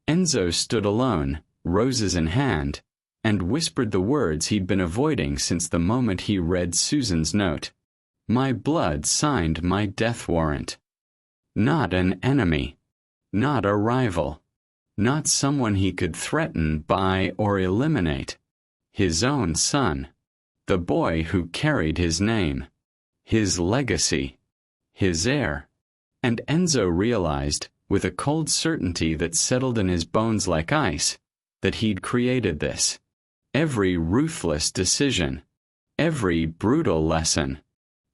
Enzo stood alone, roses in hand, and whispered the words he'd been avoiding since the moment he read Susan's note. My blood signed my death warrant. Not an enemy. Not a rival. Not someone he could threaten, buy, or eliminate. His own son. The boy who carried his name. His legacy. His heir. And Enzo realized, with a cold certainty that settled in his bones like ice, that he'd created this. Every ruthless decision. Every brutal lesson.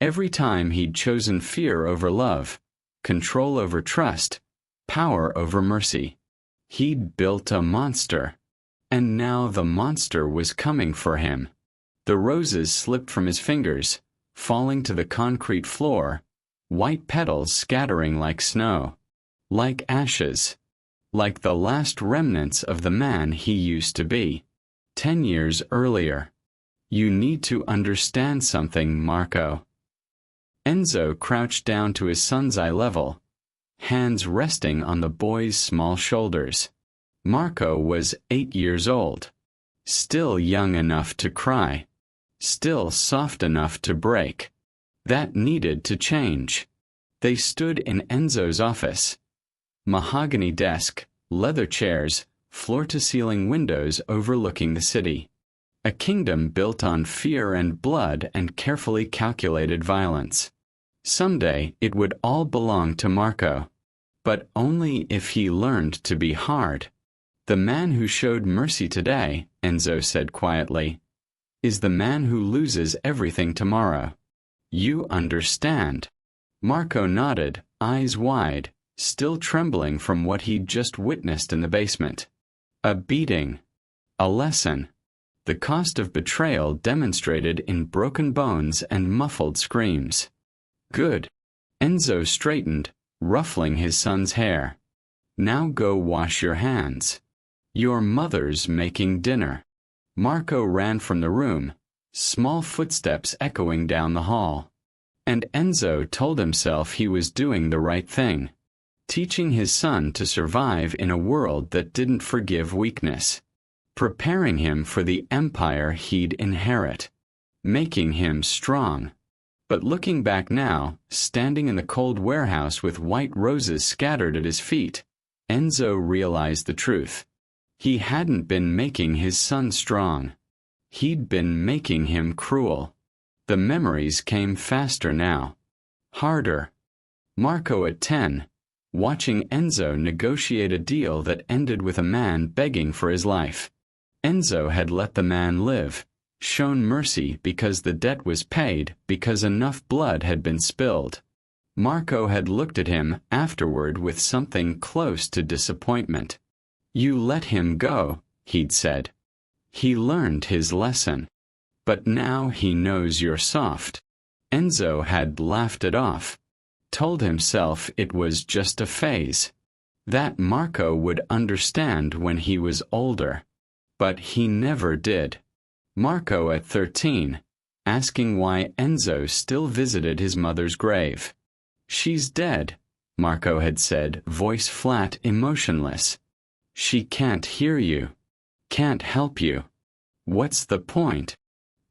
Every time he'd chosen fear over love, control over trust, power over mercy. He'd built a monster. And now the monster was coming for him. The roses slipped from his fingers, falling to the concrete floor, white petals scattering like snow, like ashes, like the last remnants of the man he used to be, 10 years earlier. You need to understand something, Marco. Enzo crouched down to his son's eye level, hands resting on the boy's small shoulders. Marco was 8 years old, still young enough to cry, still soft enough to break. That needed to change. They stood in Enzo's office. Mahogany desk, leather chairs, floor-to-ceiling windows overlooking the city. A kingdom built on fear and blood and carefully calculated violence. Someday it would all belong to Marco, but only if he learned to be hard. The man who showed mercy today, Enzo said quietly, is the man who loses everything tomorrow. You understand. Marco nodded, eyes wide, still trembling from what he'd just witnessed in the basement. A beating. A lesson. The cost of betrayal demonstrated in broken bones and muffled screams. Good. Enzo straightened, ruffling his son's hair. Now go wash your hands. Your mother's making dinner. Marco ran from the room, small footsteps echoing down the hall. And Enzo told himself he was doing the right thing, teaching his son to survive in a world that didn't forgive weakness, preparing him for the empire he'd inherit, making him strong. But looking back now, standing in the cold warehouse with white roses scattered at his feet, Enzo realized the truth. He hadn't been making his son strong. He'd been making him cruel. The memories came faster now. Harder. Marco at 10, watching Enzo negotiate a deal that ended with a man begging for his life. Enzo had let the man live, shown mercy because the debt was paid, because enough blood had been spilled. Marco had looked at him afterward with something close to disappointment. You let him go, he'd said. He learned his lesson. But now he knows you're soft. Enzo had laughed it off, told himself it was just a phase, that Marco would understand when he was older. But he never did. Marco at 13, asking why Enzo still visited his mother's grave. "She's dead," Marco had said, voice flat, emotionless. "She can't hear you. Can't help you. What's the point?"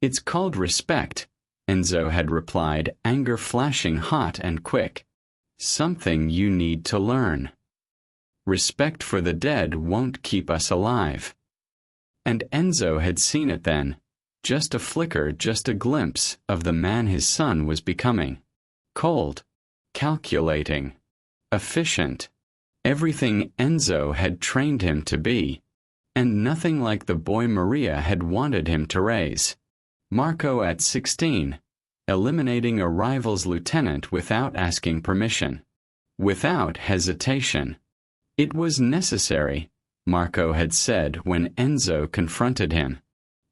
"It's called respect," Enzo had replied, anger flashing hot and quick. "Something you need to learn. Respect for the dead won't keep us alive." And Enzo had seen it then, just a flicker, just a glimpse of the man his son was becoming. Cold, calculating, efficient, everything Enzo had trained him to be, and nothing like the boy Maria had wanted him to raise. Marco at 16, eliminating a rival's lieutenant without asking permission, without hesitation. It was necessary, Marco had said when Enzo confronted him.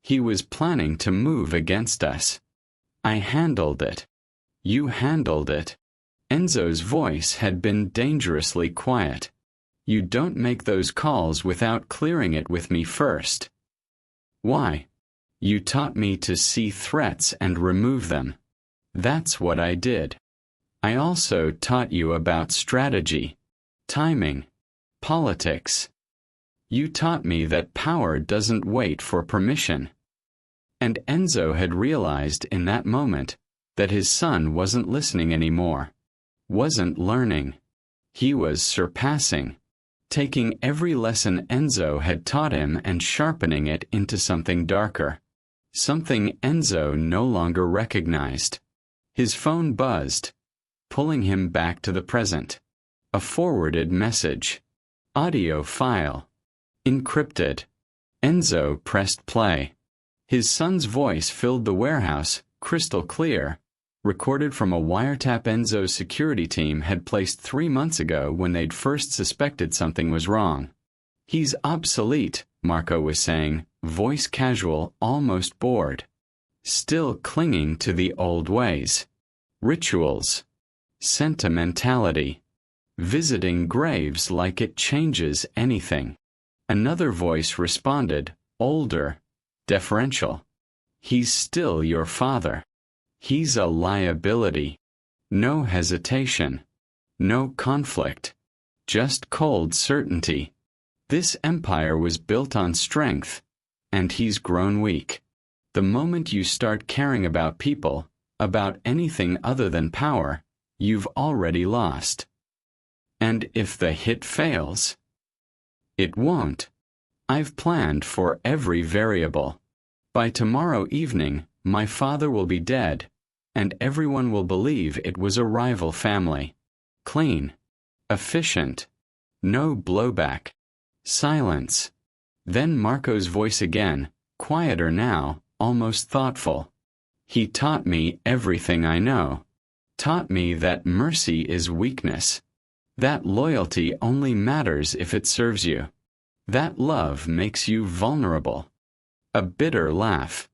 He was planning to move against us. "I handled it. You handled it." Enzo's voice had been dangerously quiet. "You don't make those calls without clearing it with me first." "Why?" "You taught me to see threats and remove them. That's what I did. I also taught you about strategy, timing, politics. You taught me that power doesn't wait for permission." And Enzo had realized in that moment that his son wasn't listening anymore, wasn't learning. He was surpassing, taking every lesson Enzo had taught him and sharpening it into something darker, something Enzo no longer recognized. His phone buzzed, pulling him back to the present. A forwarded message. Audio file. Encrypted. Enzo pressed play. His son's voice filled the warehouse, crystal clear, recorded from a wiretap Enzo's security team had placed 3 months ago when they'd first suspected something was wrong. "He's obsolete," Marco was saying, voice casual, almost bored. "Still clinging to the old ways. Rituals. Sentimentality. Visiting graves like it changes anything." Another voice responded, older, deferential. "He's still your father. He's a liability. No hesitation. No conflict. Just cold certainty. This empire was built on strength, and he's grown weak. The moment you start caring about people, about anything other than power, you've already lost. And if the hit fails?" "It won't. I've planned for every variable. By tomorrow evening, my father will be dead, and everyone will believe it was a rival family. Clean. Efficient. No blowback. Silence." Then Marco's voice again, quieter now, almost thoughtful. "He taught me everything I know. Taught me that mercy is weakness. That loyalty only matters if it serves you. That love makes you vulnerable." A bitter laugh.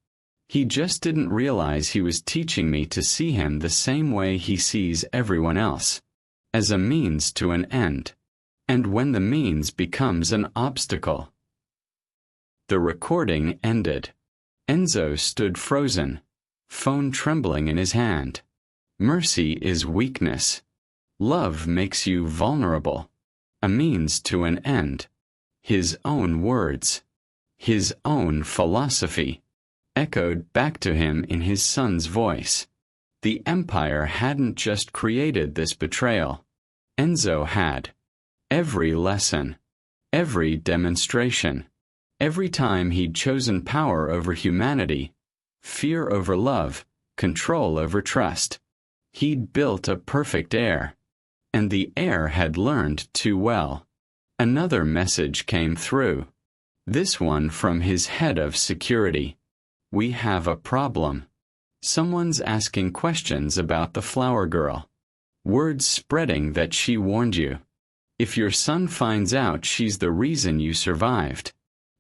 "He just didn't realize he was teaching me to see him the same way he sees everyone else, as a means to an end, and when the means becomes an obstacle." The recording ended. Enzo stood frozen, phone trembling in his hand. Mercy is weakness. Love makes you vulnerable. A means to an end. His own words, his own philosophy, echoed back to him in his son's voice. The Empire hadn't just created this betrayal. Enzo had. Every lesson, every demonstration, every time he'd chosen power over humanity, fear over love, control over trust. He'd built a perfect heir, and the heir had learned too well. Another message came through. This one from his head of security. "We have a problem. Someone's asking questions about the flower girl. Word's spreading that she warned you. If your son finds out she's the reason you survived."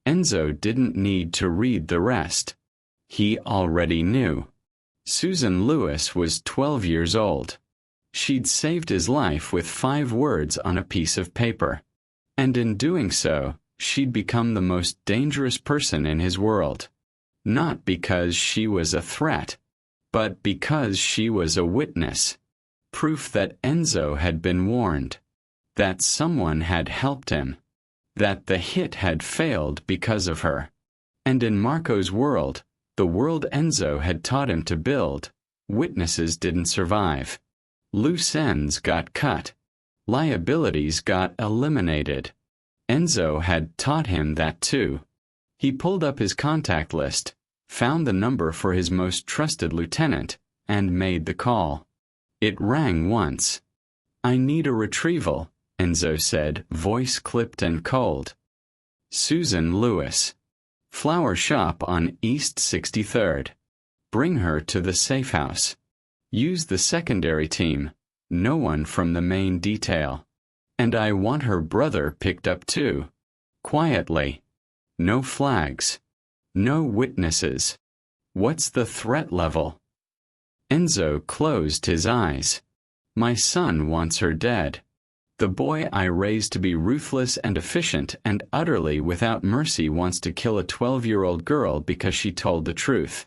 Enzo didn't need to read the rest. He already knew. Susan Lewis was 12 years old. She'd saved his life with 5 words on a piece of paper. And in doing so, she'd become the most dangerous person in his world. Not because she was a threat, but because she was a witness. Proof that Enzo had been warned. That someone had helped him. That the hit had failed because of her. And in Marco's world, the world Enzo had taught him to build, witnesses didn't survive. Loose ends got cut. Liabilities got eliminated. Enzo had taught him that too. He pulled up his contact list, found the number for his most trusted lieutenant, and made the call. It rang once. "I need a retrieval," Enzo said, voice clipped and cold. "Susan Lewis. Flower shop on East 63rd. Bring her to the safe house. Use the secondary team, no one from the main detail. And I want her brother picked up too. Quietly. No flags. No witnesses. What's the threat level?" Enzo closed his eyes. "My son wants her dead. The boy I raised to be ruthless and efficient and utterly without mercy wants to kill a 12-year-old girl because she told the truth.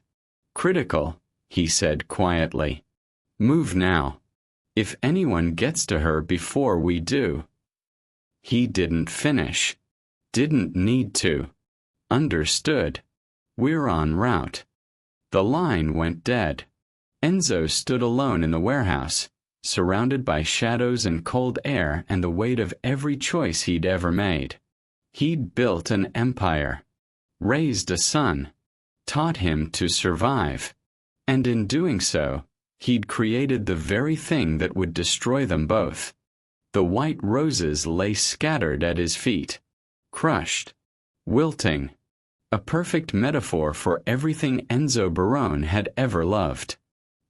Critical," he said quietly. "Move now. If anyone gets to her before we do." He didn't finish. Didn't need to. Understood. We're en route. The line went dead. Enzo stood alone in the warehouse, surrounded by shadows and cold air and the weight of every choice he'd ever made. He'd built an empire, raised a son, taught him to survive, and in doing so, he'd created the very thing that would destroy them both. The white roses lay scattered at his feet, crushed, wilting, a perfect metaphor for everything Enzo Barone had ever loved.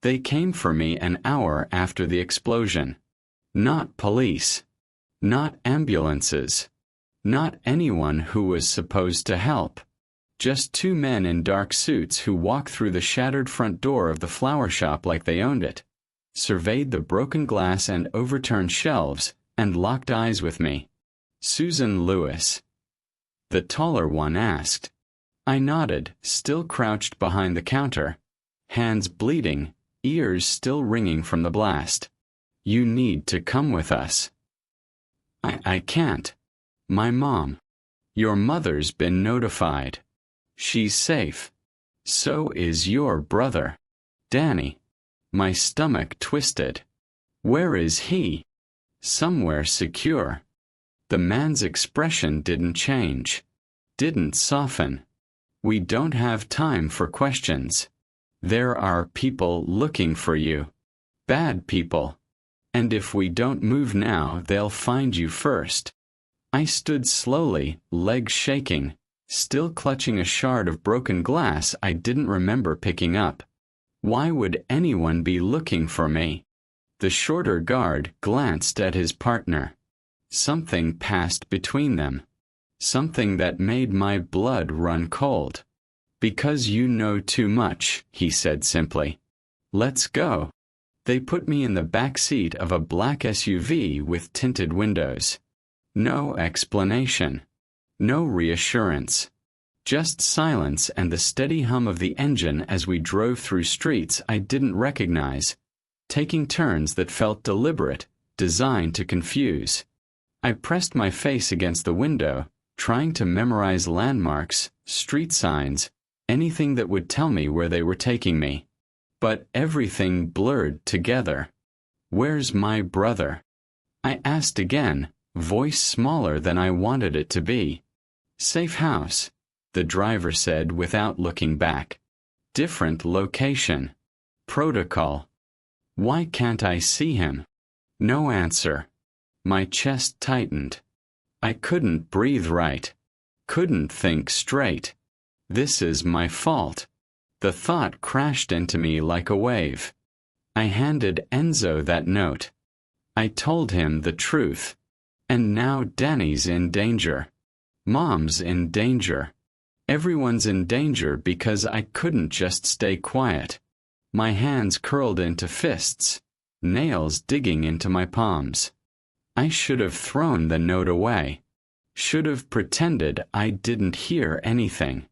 They came for me an hour after the explosion. Not police. Not ambulances. Not anyone who was supposed to help. Just two men in dark suits who walked through the shattered front door of the flower shop like they owned it, surveyed the broken glass and overturned shelves, and locked eyes with me. "Susan Lewis?" The taller one asked. I nodded, still crouched behind the counter, hands bleeding, ears still ringing from the blast. "You need to come with us." I can't. My mom. Your mother's been notified. She's safe. So is your brother, Danny." My stomach twisted. Where is he? Somewhere secure. The man's expression didn't change. Didn't soften. "We don't have time for questions. There are people looking for you. Bad people. And if we don't move now, they'll find you first." I stood slowly, legs shaking, still clutching a shard of broken glass I didn't remember picking up. Why would anyone be looking for me? The shorter guard glanced at his partner. Something passed between them. Something that made my blood run cold. "Because you know too much," he said simply. "Let's go." They put me in the back seat of a black SUV with tinted windows. No explanation. No reassurance. Just silence and the steady hum of the engine as we drove through streets I didn't recognize, taking turns that felt deliberate, designed to confuse. I pressed my face against the window, trying to memorize landmarks, street signs, anything that would tell me where they were taking me. But everything blurred together. "Where's my brother?" I asked again, voice smaller than I wanted it to be. "Safe house," the driver said without looking back. "Different location. Protocol. Why can't I see him?" No answer. My chest tightened. I couldn't breathe right. Couldn't think straight. This is my fault. The thought crashed into me like a wave. I handed Enzo that note. I told him the truth. And now Danny's in danger. Mom's in danger. Everyone's in danger because I couldn't just stay quiet. My hands curled into fists, nails digging into my palms. I should have thrown the note away. Should have pretended I didn't hear anything.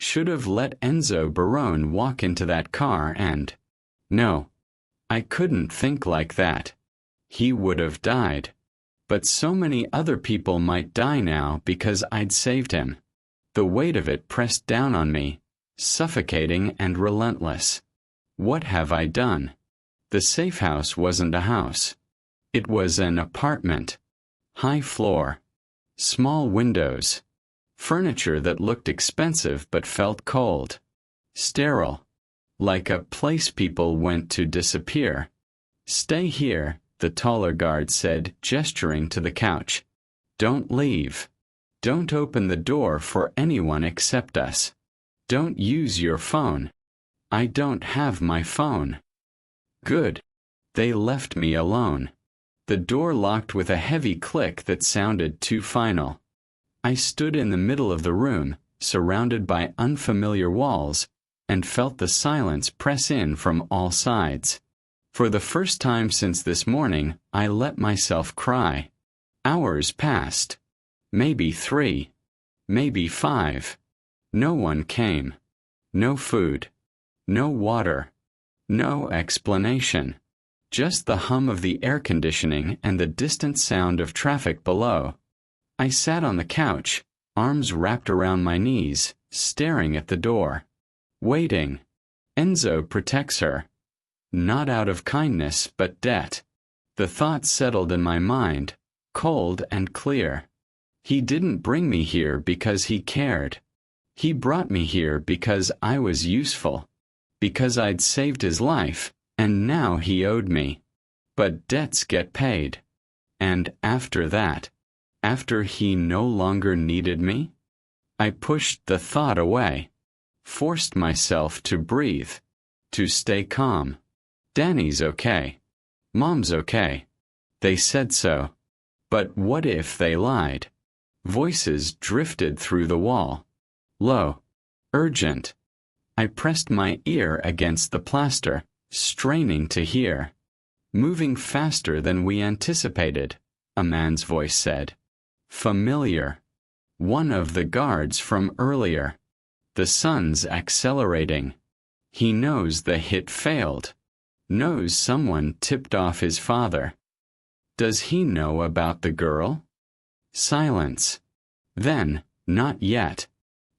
Should have let Enzo Barone walk into that car and... No. I couldn't think like that. He would have died. But so many other people might die now because I'd saved him. The weight of it pressed down on me, suffocating and relentless. What have I done? The safe house wasn't a house. It was an apartment. High floor. Small windows. Furniture that looked expensive but felt cold. Sterile. Like a place people went to disappear. Stay here, the taller guard said, gesturing to the couch. Don't leave. Don't open the door for anyone except us. Don't use your phone. I don't have my phone. Good. They left me alone. The door locked with a heavy click that sounded too final. I stood in the middle of the room, surrounded by unfamiliar walls, and felt the silence press in from all sides. For the first time since this morning, I let myself cry. Hours passed. Maybe 3. Maybe 5. No one came. No food. No water. No explanation. Just the hum of the air conditioning and the distant sound of traffic below. I sat on the couch, arms wrapped around my knees, staring at the door. Waiting. Enzo protects her. Not out of kindness, but debt. The thought settled in my mind, cold and clear. He didn't bring me here because he cared. He brought me here because I was useful. Because I'd saved his life, and now he owed me. But debts get paid. And after that, after he no longer needed me, I pushed the thought away, forced myself to breathe, to stay calm. Danny's okay. Mom's okay. They said so. But what if they lied? Voices drifted through the wall. Low. Urgent. I pressed my ear against the plaster, straining to hear. Moving faster than we anticipated, a man's voice said. Familiar. One of the guards from earlier. The sun's accelerating. He knows the hit failed. Knows someone tipped off his father. Does he know about the girl? Silence. Then, not yet.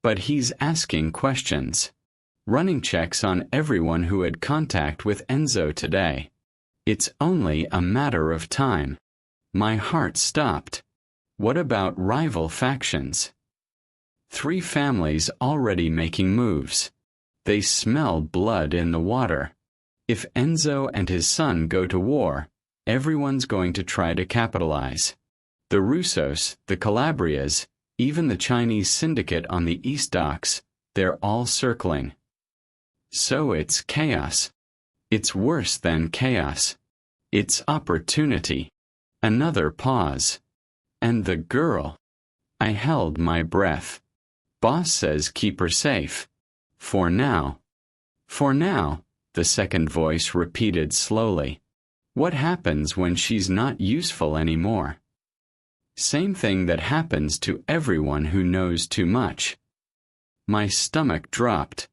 But he's asking questions. Running checks on everyone who had contact with Enzo today. It's only a matter of time. My heart stopped. What about rival factions? 3 families already making moves. They smell blood in the water. If Enzo and his son go to war, everyone's going to try to capitalize. The Russos, the Calabrias, even the Chinese syndicate on the East Docks, they're all circling. So it's chaos. It's worse than chaos. It's opportunity. Another pause. And the girl. I held my breath. Boss says keep her safe. For now. For now, the second voice repeated slowly. What happens when she's not useful anymore? Same thing that happens to everyone who knows too much. My stomach dropped.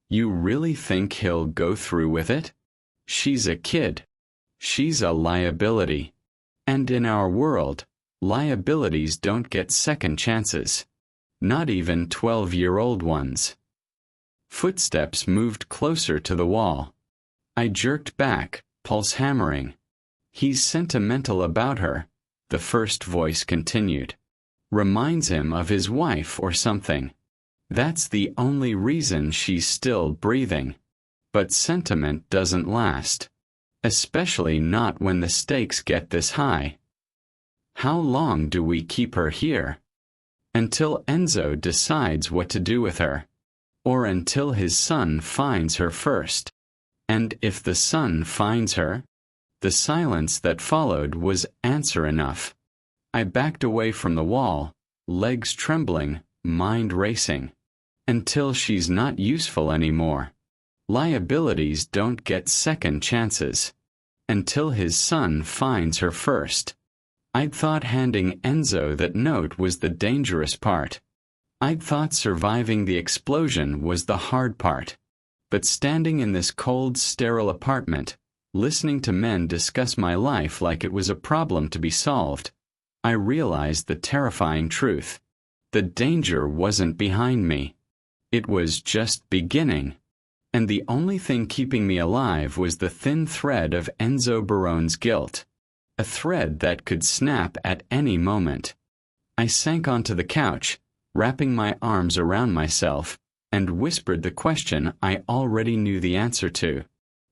You really think he'll go through with it? She's a kid. She's a liability. And in our world, liabilities don't get second chances. Not even 12-year-old ones. Footsteps moved closer to the wall. I jerked back, pulse hammering. He's sentimental about her, the first voice continued. Reminds him of his wife or something. That's the only reason she's still breathing. But sentiment doesn't last. Especially not when the stakes get this high. How long do we keep her here? Until Enzo decides what to do with her. Or until his son finds her first. And if the son finds her? The silence that followed was answer enough. I backed away from the wall, legs trembling, mind racing. Until she's not useful anymore. Liabilities don't get second chances. Until his son finds her first. I'd thought handing Enzo that note was the dangerous part. I'd thought surviving the explosion was the hard part. But standing in this cold, sterile apartment, Listening to men discuss my life like it was a problem to be solved, I realized the terrifying truth. The danger wasn't behind me. It was just beginning. And the only thing keeping me alive was the thin thread of Enzo Barone's guilt. A thread that could snap at any moment. I sank onto the couch, wrapping my arms around myself, and whispered the question I already knew the answer to.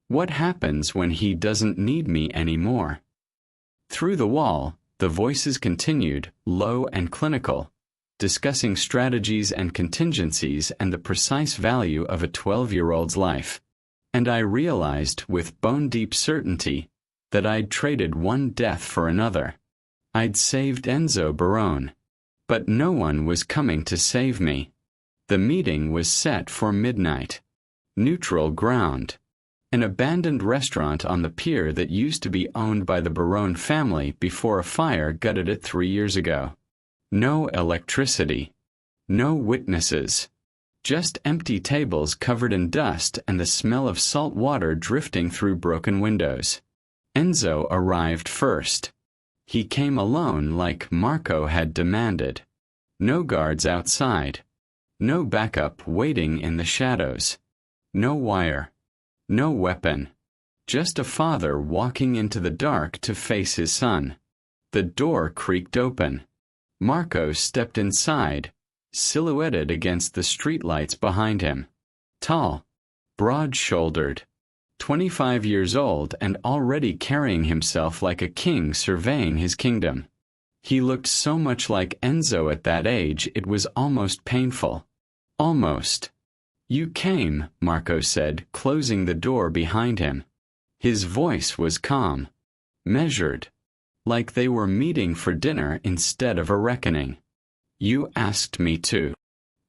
What happens when he doesn't need me anymore? Through the wall, the voices continued, low and clinical, discussing strategies and contingencies and the precise value of a 12-year-old's life. And I realized with bone-deep certainty that I'd traded one death for another. I'd saved Enzo Barone. But no one was coming to save me. The meeting was set for midnight. Neutral ground. An abandoned restaurant on the pier that used to be owned by the Barone family before a fire gutted it 3 years ago. No electricity. No witnesses. Just empty tables covered in dust and the smell of salt water drifting through broken windows. Enzo arrived first. He came alone like Marco had demanded. No guards outside. No backup waiting in the shadows. No wire. No weapon. Just a father walking into the dark to face his son. The door creaked open. Marco stepped inside, silhouetted against the streetlights behind him. Tall, broad-shouldered, 25 years old and already carrying himself like a king surveying his kingdom. He looked so much like Enzo at that age it was almost painful. Almost. "You came," Marco said, closing the door behind him. His voice was calm, measured, like they were meeting for dinner instead of a reckoning. "You asked me to.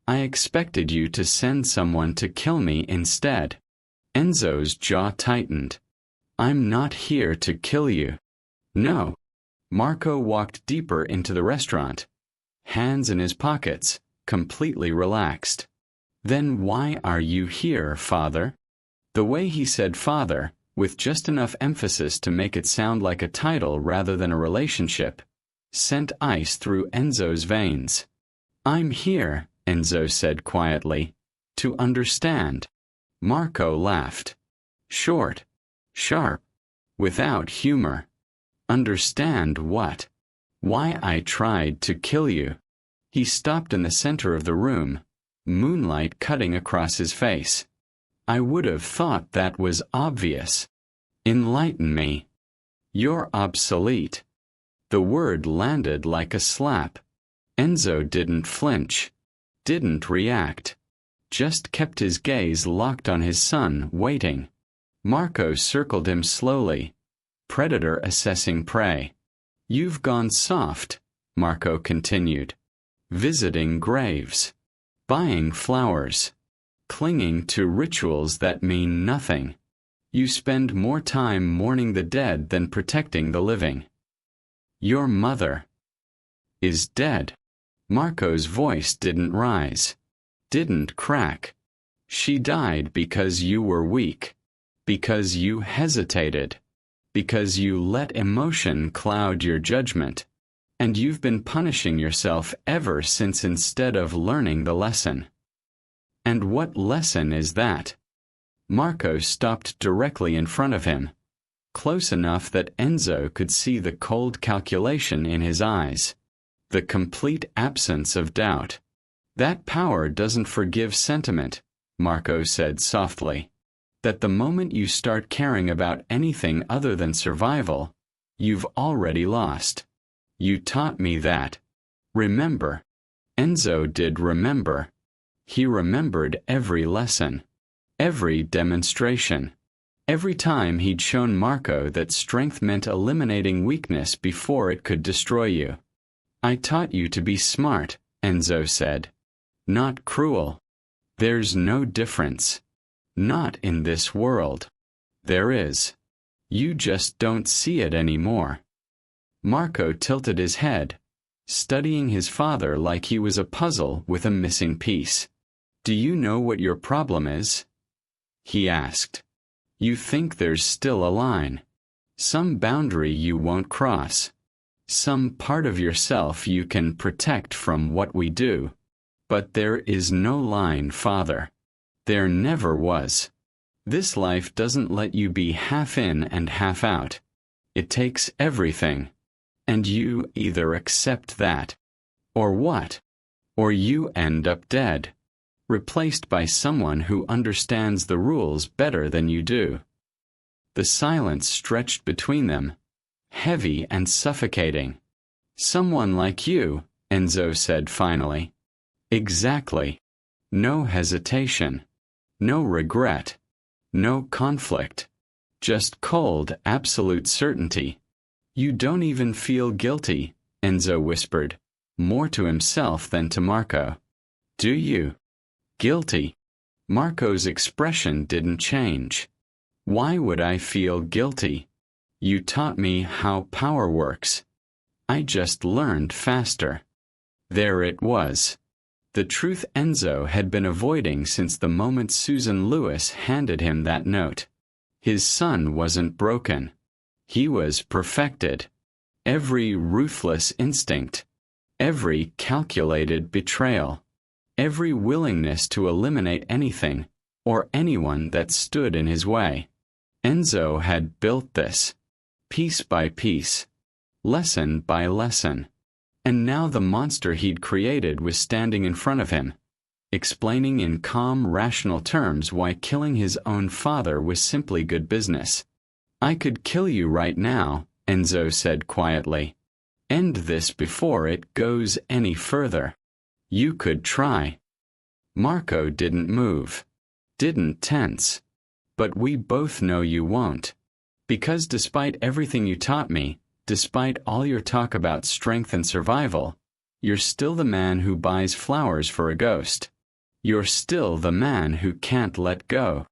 I expected you to send someone to kill me instead." Enzo's jaw tightened. "I'm not here to kill you." "No." Marco walked deeper into the restaurant, hands in his pockets, completely relaxed. "Then why are you here, father?" The way he said father, with just enough emphasis to make it sound like a title rather than a relationship, sent ice through Enzo's veins. "I'm here," Enzo said quietly, "to understand." Marco laughed. Short, sharp, without humor. "Understand what?" "Why I tried to kill you." He stopped in the center of the room, moonlight cutting across his face. "I would have thought that was obvious. Enlighten me." "You're obsolete." The word landed like a slap. Enzo didn't flinch, didn't react, just kept his gaze locked on his son, waiting. Marco circled him slowly, predator assessing prey. "You've gone soft," Marco continued. "Visiting graves. Buying flowers. Clinging to rituals that mean nothing. You spend more time mourning the dead than protecting the living. Your mother is dead." Marco's voice didn't rise, didn't crack. "She died because you were weak, because you hesitated, because you let emotion cloud your judgment, and you've been punishing yourself ever since instead of learning the lesson." "And what lesson is that?" Marco stopped directly in front of him, close enough that Enzo could see the cold calculation in his eyes, the complete absence of doubt. "That power doesn't forgive sentiment," Marco said softly. "That the moment you start caring about anything other than survival, you've already lost. You taught me that. Remember." Enzo did remember. He remembered every lesson, every demonstration, every time he'd shown Marco that strength meant eliminating weakness before it could destroy you. "I taught you to be smart," Enzo said. "Not cruel. There's no difference. Not in this world. There is. You just don't see it anymore." Marco tilted his head, studying his father like he was a puzzle with a missing piece. "Do you know what your problem is?" he asked. You think there's still a line. Some boundary you won't cross. Some part of yourself you can protect from what we do. But there is no line, Father. There never was. This life doesn't let you be half in and half out. It takes everything. And you either accept that, or what? Or you end up dead, replaced by someone who understands the rules better than you do. The silence stretched between them, heavy and suffocating. Someone like you, Enzo said finally. Exactly. No hesitation. No regret. No conflict. Just cold, absolute certainty. You don't even feel guilty, Enzo whispered, more to himself than to Marco. Do you? Guilty? Marco's expression didn't change. Why would I feel guilty? You taught me how power works. I just learned faster. There it was. The truth Enzo had been avoiding since the moment Susan Lewis handed him that note. His son wasn't broken. He was perfected. Every ruthless instinct, every calculated betrayal, every willingness to eliminate anything or anyone that stood in his way. Enzo had built this, piece by piece, lesson by lesson. And now the monster he'd created was standing in front of him, explaining in calm, rational terms why killing his own father was simply good business. I could kill you right now, Enzo said quietly. End this before it goes any further. You could try. Marco didn't move, didn't tense. But we both know you won't. Because despite everything you taught me, despite all your talk about strength and survival, you're still the man who buys flowers for a ghost. You're still the man who can't let go.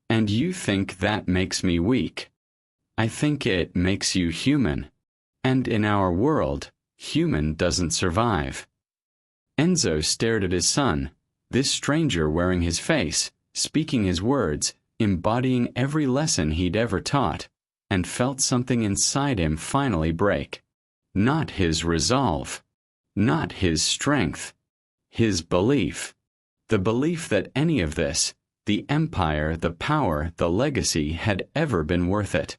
And you think that makes me weak. I think it makes you human. And in our world, human doesn't survive. Enzo stared at his son, this stranger wearing his face, speaking his words, embodying every lesson he'd ever taught, and felt something inside him finally break. Not his resolve. Not his strength. His belief. The belief that any of this, the empire, the power, the legacy, had ever been worth it.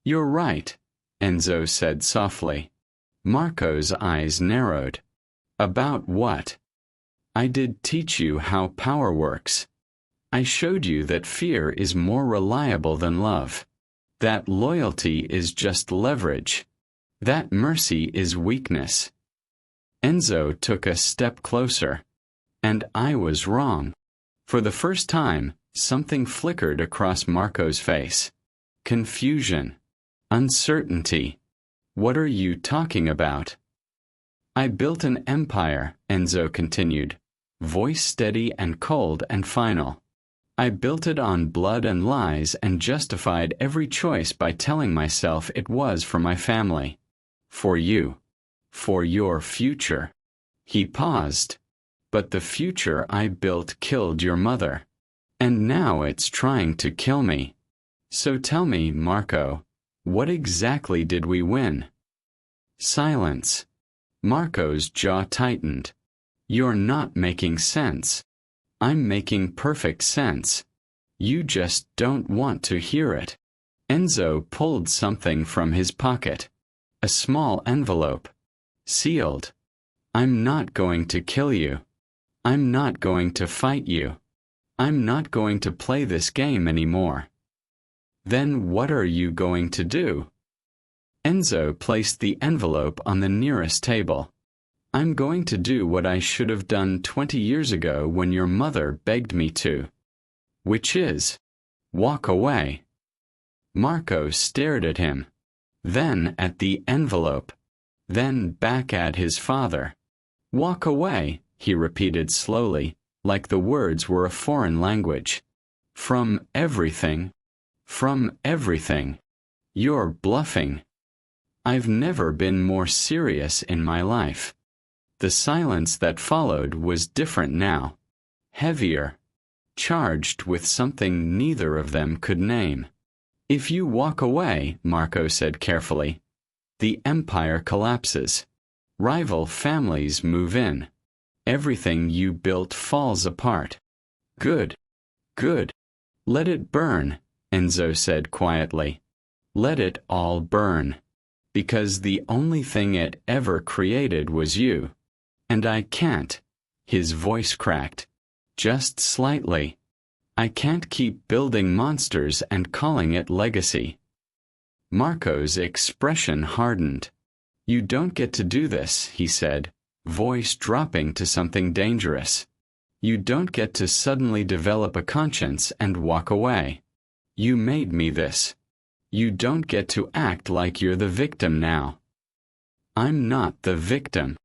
You're right, Enzo said softly. Marco's eyes narrowed. About what? I did teach you how power works. I showed you that fear is more reliable than love. That loyalty is just leverage. That mercy is weakness. Enzo took a step closer. And I was wrong. For the first time, something flickered across Marco's face. Confusion. Uncertainty. What are you talking about? I built an empire, Enzo continued, voice steady and cold and final. I built it on blood and lies and justified every choice by telling myself it was for my family. For you. For your future. He paused. But the future I built killed your mother. And now it's trying to kill me. So tell me, Marco, what exactly did we win? Silence. Marco's jaw tightened. You're not making sense. I'm making perfect sense. You just don't want to hear it. Enzo pulled something from his pocket. A small envelope. Sealed. I'm not going to kill you. I'm not going to fight you. I'm not going to play this game anymore. Then what are you going to do? Enzo placed the envelope on the nearest table. I'm going to do what I should have done 20 years ago when your mother begged me to. Which is, walk away. Marco stared at him, then at the envelope, then back at his father. Walk away, he repeated slowly, like the words were a foreign language. From everything. From everything. You're bluffing. I've never been more serious in my life. The silence that followed was different now. Heavier. Charged with something neither of them could name. If you walk away, Marco said carefully, the empire collapses. Rival families move in. Everything you built falls apart. Good. Good. Let it burn, Enzo said quietly. Let it all burn. Because the only thing it ever created was you. And I can't. His voice cracked. Just slightly. I can't keep building monsters and calling it legacy. Marco's expression hardened. You don't get to do this, he said, voice dropping to something dangerous. You don't get to suddenly develop a conscience and walk away. You made me this. You don't get to act like you're the victim now. I'm not the victim.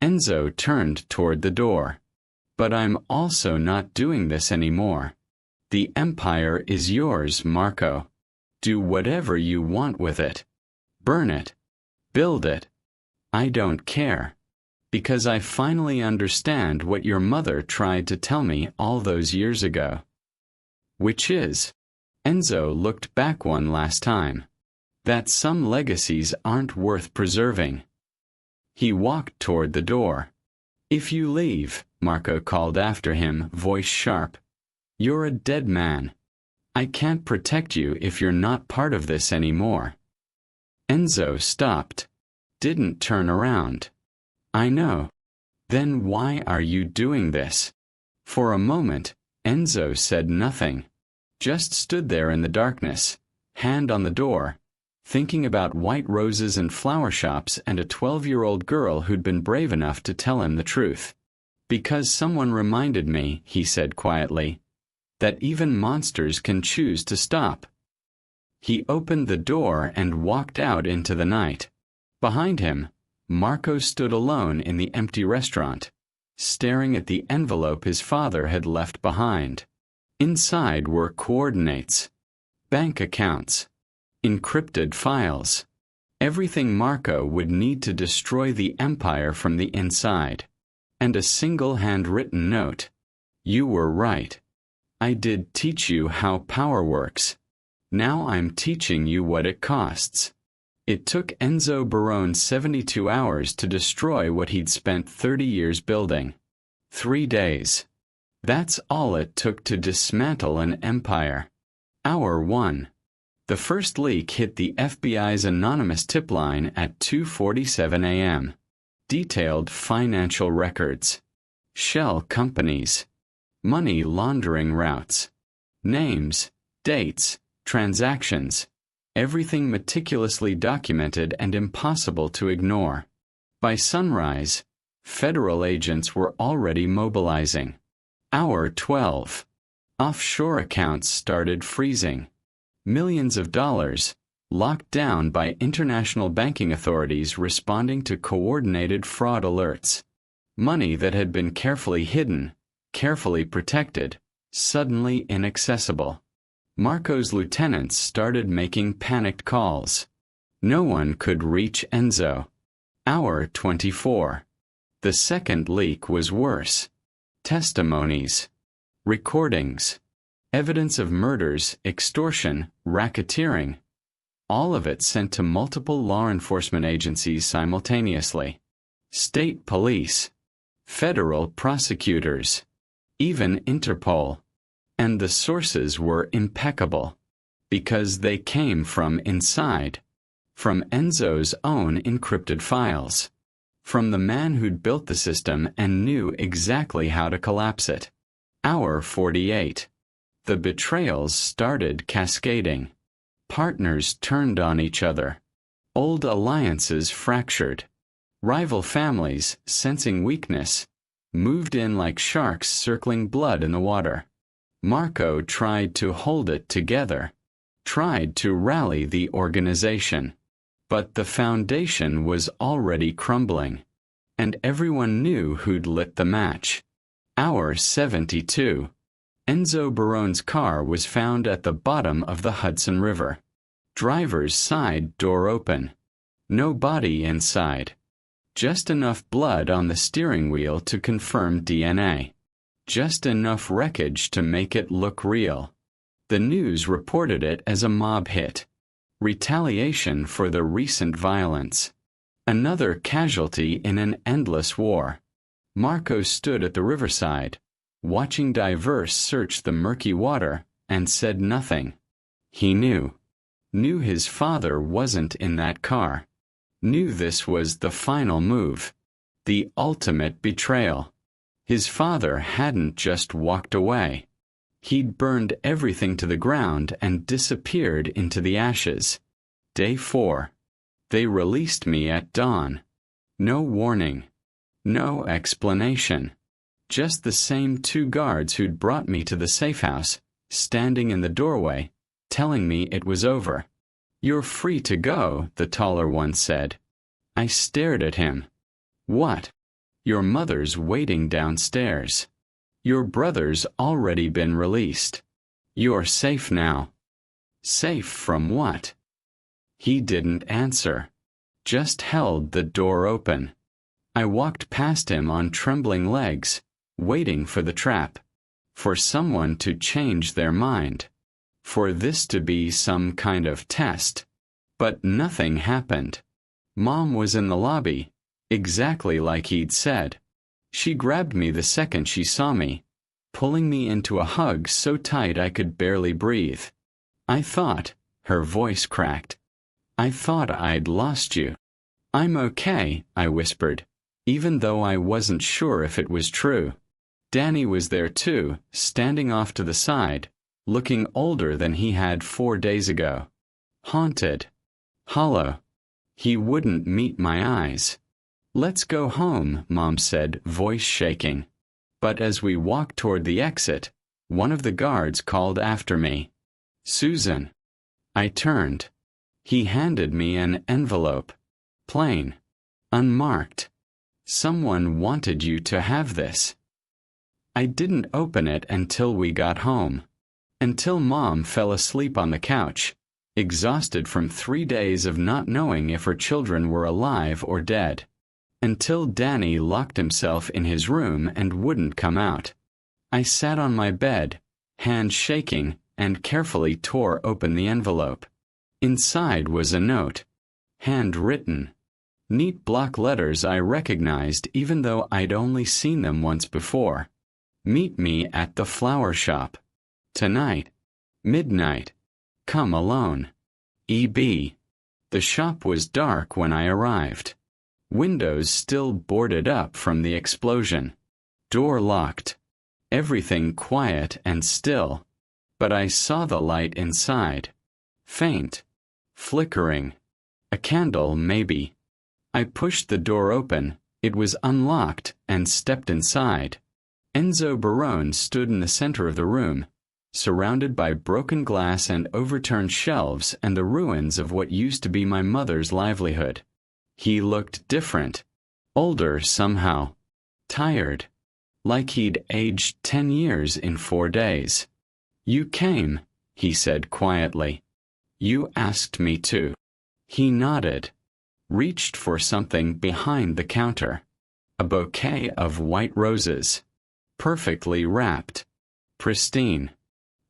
Enzo turned toward the door. But I'm also not doing this anymore. The empire is yours, Marco. Do whatever you want with it. Burn it. Build it. I don't care. Because I finally understand what your mother tried to tell me all those years ago. Which is, Enzo looked back one last time, that some legacies aren't worth preserving. He walked toward the door. If you leave, Marco called after him, voice sharp, you're a dead man. I can't protect you if you're not part of this anymore. Enzo stopped. Didn't turn around. I know. Then why are you doing this? For a moment, Enzo said nothing. Just stood there in the darkness, hand on the door, thinking about white roses and flower shops and a 12-year-old girl who'd been brave enough to tell him the truth. Because someone reminded me, he said quietly, that even monsters can choose to stop. He opened the door and walked out into the night. Behind him, Marco stood alone in the empty restaurant, staring at the envelope his father had left behind. Inside were coordinates, bank accounts, encrypted files, everything Marco would need to destroy the empire from the inside, and a single handwritten note. You were right. I did teach you how power works. Now I'm teaching you what it costs. It took Enzo Barone 72 hours to destroy what he'd spent 30 years building. 3 days. That's all it took to dismantle an empire. Hour 1. The first leak hit the FBI's anonymous tip line at 2:47 a.m. Detailed financial records. Shell companies. Money laundering routes. Names, dates, transactions. Everything meticulously documented and impossible to ignore. By sunrise, federal agents were already mobilizing. Hour 12. Offshore accounts started freezing. Millions of dollars, locked down by international banking authorities responding to coordinated fraud alerts. Money that had been carefully hidden, carefully protected, suddenly inaccessible. Marco's lieutenants started making panicked calls. No one could reach Enzo. Hour 24. The second leak was worse. Testimonies, recordings, evidence of murders, extortion, racketeering. All of it sent to multiple law enforcement agencies simultaneously. State police, federal prosecutors, even Interpol. And the sources were impeccable, because they came from inside, from Enzo's own encrypted files, from the man who'd built the system and knew exactly how to collapse it. Hour 48. The betrayals started cascading. Partners turned on each other. Old alliances fractured. Rival families, sensing weakness, moved in like sharks circling blood in the water. Marco tried to hold it together, tried to rally the organization. But the foundation was already crumbling, and everyone knew who'd lit the match. Hour 72. Enzo Barone's car was found at the bottom of the Hudson River. Driver's side door open. No body inside. Just enough blood on the steering wheel to confirm DNA. Just enough wreckage to make it look real. The news reported it as a mob hit. Retaliation for the recent violence. Another casualty in an endless war. Marco stood at the riverside, watching divers search the murky water, and said nothing. He knew his father wasn't in that car. Knew this was the final move. The ultimate betrayal. His father hadn't just walked away. He'd burned everything to the ground and disappeared into the ashes. Day 4. They released me at dawn. No warning. No explanation. Just the same 2 guards who'd brought me to the safe house, standing in the doorway, telling me it was over. "You're free to go," the taller one said. I stared at him. "What?" "Your mother's waiting downstairs. Your brother's already been released. You're safe now." Safe from what? He didn't answer. Just held the door open. I walked past him on trembling legs, waiting for the trap. For someone to change their mind. For this to be some kind of test. But nothing happened. Mom was in the lobby, exactly like he'd said. She grabbed me the second she saw me, pulling me into a hug so tight I could barely breathe. "I thought," her voice cracked, "I thought I'd lost you." "I'm okay," I whispered, even though I wasn't sure if it was true. Danny was there too, standing off to the side, looking older than he had 4 days ago. Haunted. Hollow. He wouldn't meet my eyes. "Let's go home," Mom said, voice shaking. But as we walked toward the exit, one of the guards called after me. "Susan." I turned. He handed me an envelope. Plain. Unmarked. "Someone wanted you to have this." I didn't open it until we got home. Until Mom fell asleep on the couch, exhausted from 3 days of not knowing if her children were alive or dead. Until Danny locked himself in his room and wouldn't come out. I sat on my bed, hands shaking, and carefully tore open the envelope. Inside was a note. Handwritten. Neat block letters I recognized even though I'd only seen them once before. "Meet me at the flower shop. Tonight. Midnight. Come alone. E.B." The shop was dark when I arrived. Windows still boarded up from the explosion. Door locked. Everything quiet and still. But I saw the light inside. Faint. Flickering. A candle, maybe. I pushed the door open. It was unlocked, and stepped inside. Enzo Barone stood in the center of the room, surrounded by broken glass and overturned shelves and the ruins of what used to be my mother's livelihood. He looked different. Older somehow. Tired. Like he'd aged 10 years in 4 days. "You came," he said quietly. "You asked me to." He nodded. Reached for something behind the counter. A bouquet of white roses. Perfectly wrapped. Pristine.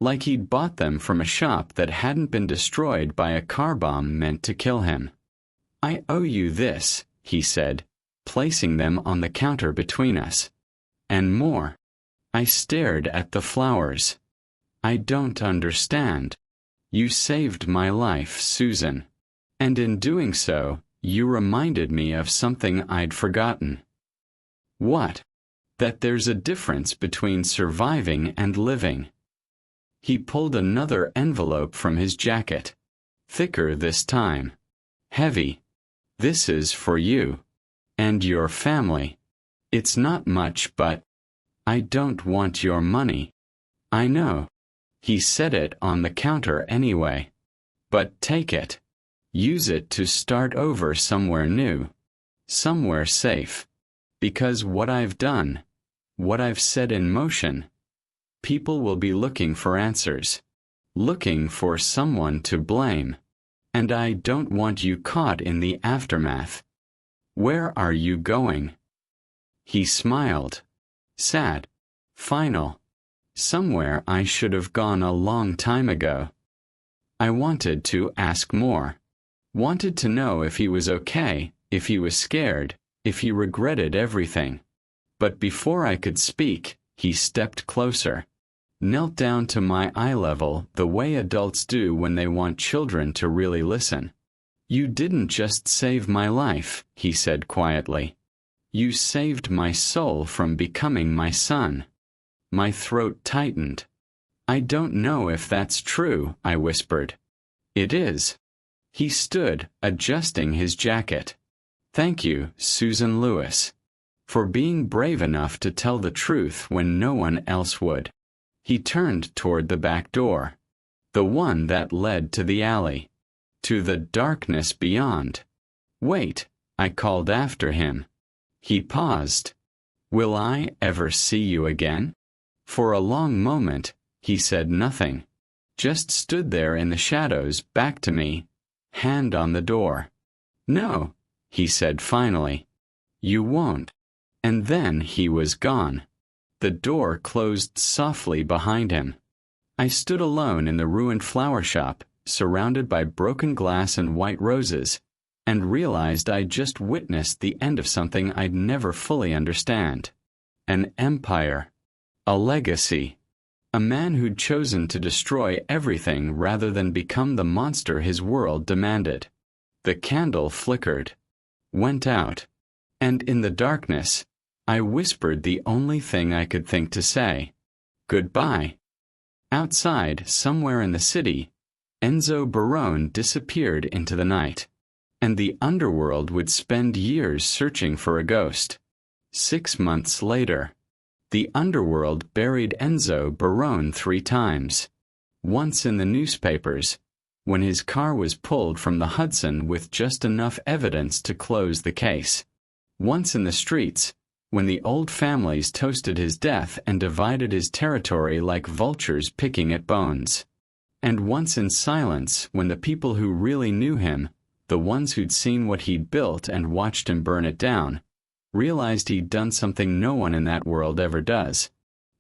Like he'd bought them from a shop that hadn't been destroyed by a car bomb meant to kill him. "I owe you this," he said, placing them on the counter between us. "And more." I stared at the flowers. "I don't understand." "You saved my life, Susan. And in doing so, you reminded me of something I'd forgotten." "What?" "That there's a difference between surviving and living." He pulled another envelope from his jacket. Thicker this time. Heavy. "This is for you. And your family. It's not much, but I don't want your money." "I know." He set it on the counter anyway. "But take it. Use it to start over somewhere new. Somewhere safe. Because what I've done, what I've set in motion, people will be looking for answers. Looking for someone to blame. And I don't want you caught in the aftermath." "Where are you going?" He smiled. Sad. Final. Somewhere I should have gone a long time ago. I wanted to ask more. Wanted to know if he was okay, if he was scared, if he regretted everything. But before I could speak, he stepped closer. Knelt down to my eye level the way adults do when they want children to really listen. "You didn't just save my life," he said quietly. "You saved my soul from becoming my son." My throat tightened. "I don't know if that's true," I whispered. "It is." He stood, adjusting his jacket. "Thank you, Susan Lewis, for being brave enough to tell the truth when no one else would." He turned toward the back door, the one that led to the alley, to the darkness beyond. "Wait," I called after him. He paused. "Will I ever see you again?" For a long moment, he said nothing, just stood there in the shadows back to me, hand on the door. "No," he said finally. "You won't." And then he was gone. The door closed softly behind him. I stood alone in the ruined flower shop, surrounded by broken glass and white roses, and realized I'd just witnessed the end of something I'd never fully understand. An empire. A legacy. A man who'd chosen to destroy everything rather than become the monster his world demanded. The candle flickered, went out, and in the darkness, I whispered the only thing I could think to say. Goodbye. Outside, somewhere in the city, Enzo Barone disappeared into the night, and the underworld would spend years searching for a ghost. 6 months later, the underworld buried Enzo Barone 3 times. Once in the newspapers, when his car was pulled from the Hudson with just enough evidence to close the case. Once in the streets, when the old families toasted his death and divided his territory like vultures picking at bones. And once in silence, when the people who really knew him, the ones who'd seen what he'd built and watched him burn it down, realized he'd done something no one in that world ever does.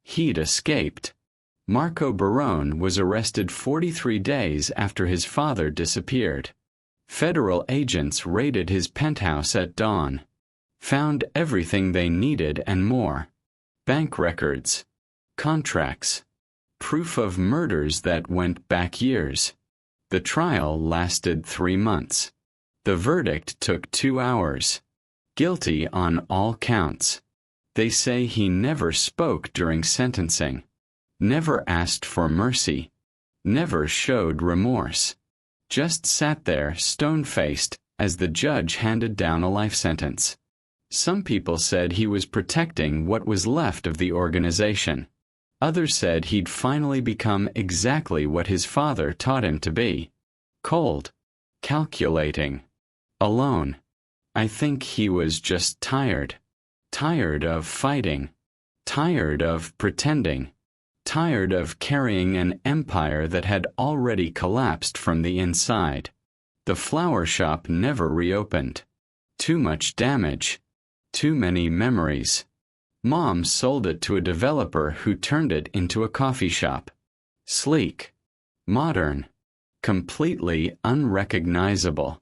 He'd escaped. Marco Barone was arrested 43 days after his father disappeared. Federal agents raided his penthouse at dawn. Found everything they needed and more. Bank records, contracts, proof of murders that went back years. The trial lasted 3 months. The verdict took 2 hours. Guilty on all counts. They say he never spoke during sentencing, never asked for mercy, never showed remorse. Just sat there stone-faced as the judge handed down a life sentence. Some people said he was protecting what was left of the organization. Others said he'd finally become exactly what his father taught him to be. Cold, calculating, alone. I think he was just tired. Tired of fighting. Tired of pretending. Tired of carrying an empire that had already collapsed from the inside. The flower shop never reopened. Too much damage. Too many memories. Mom sold it to a developer who turned it into a coffee shop. Sleek. Modern. Completely unrecognizable.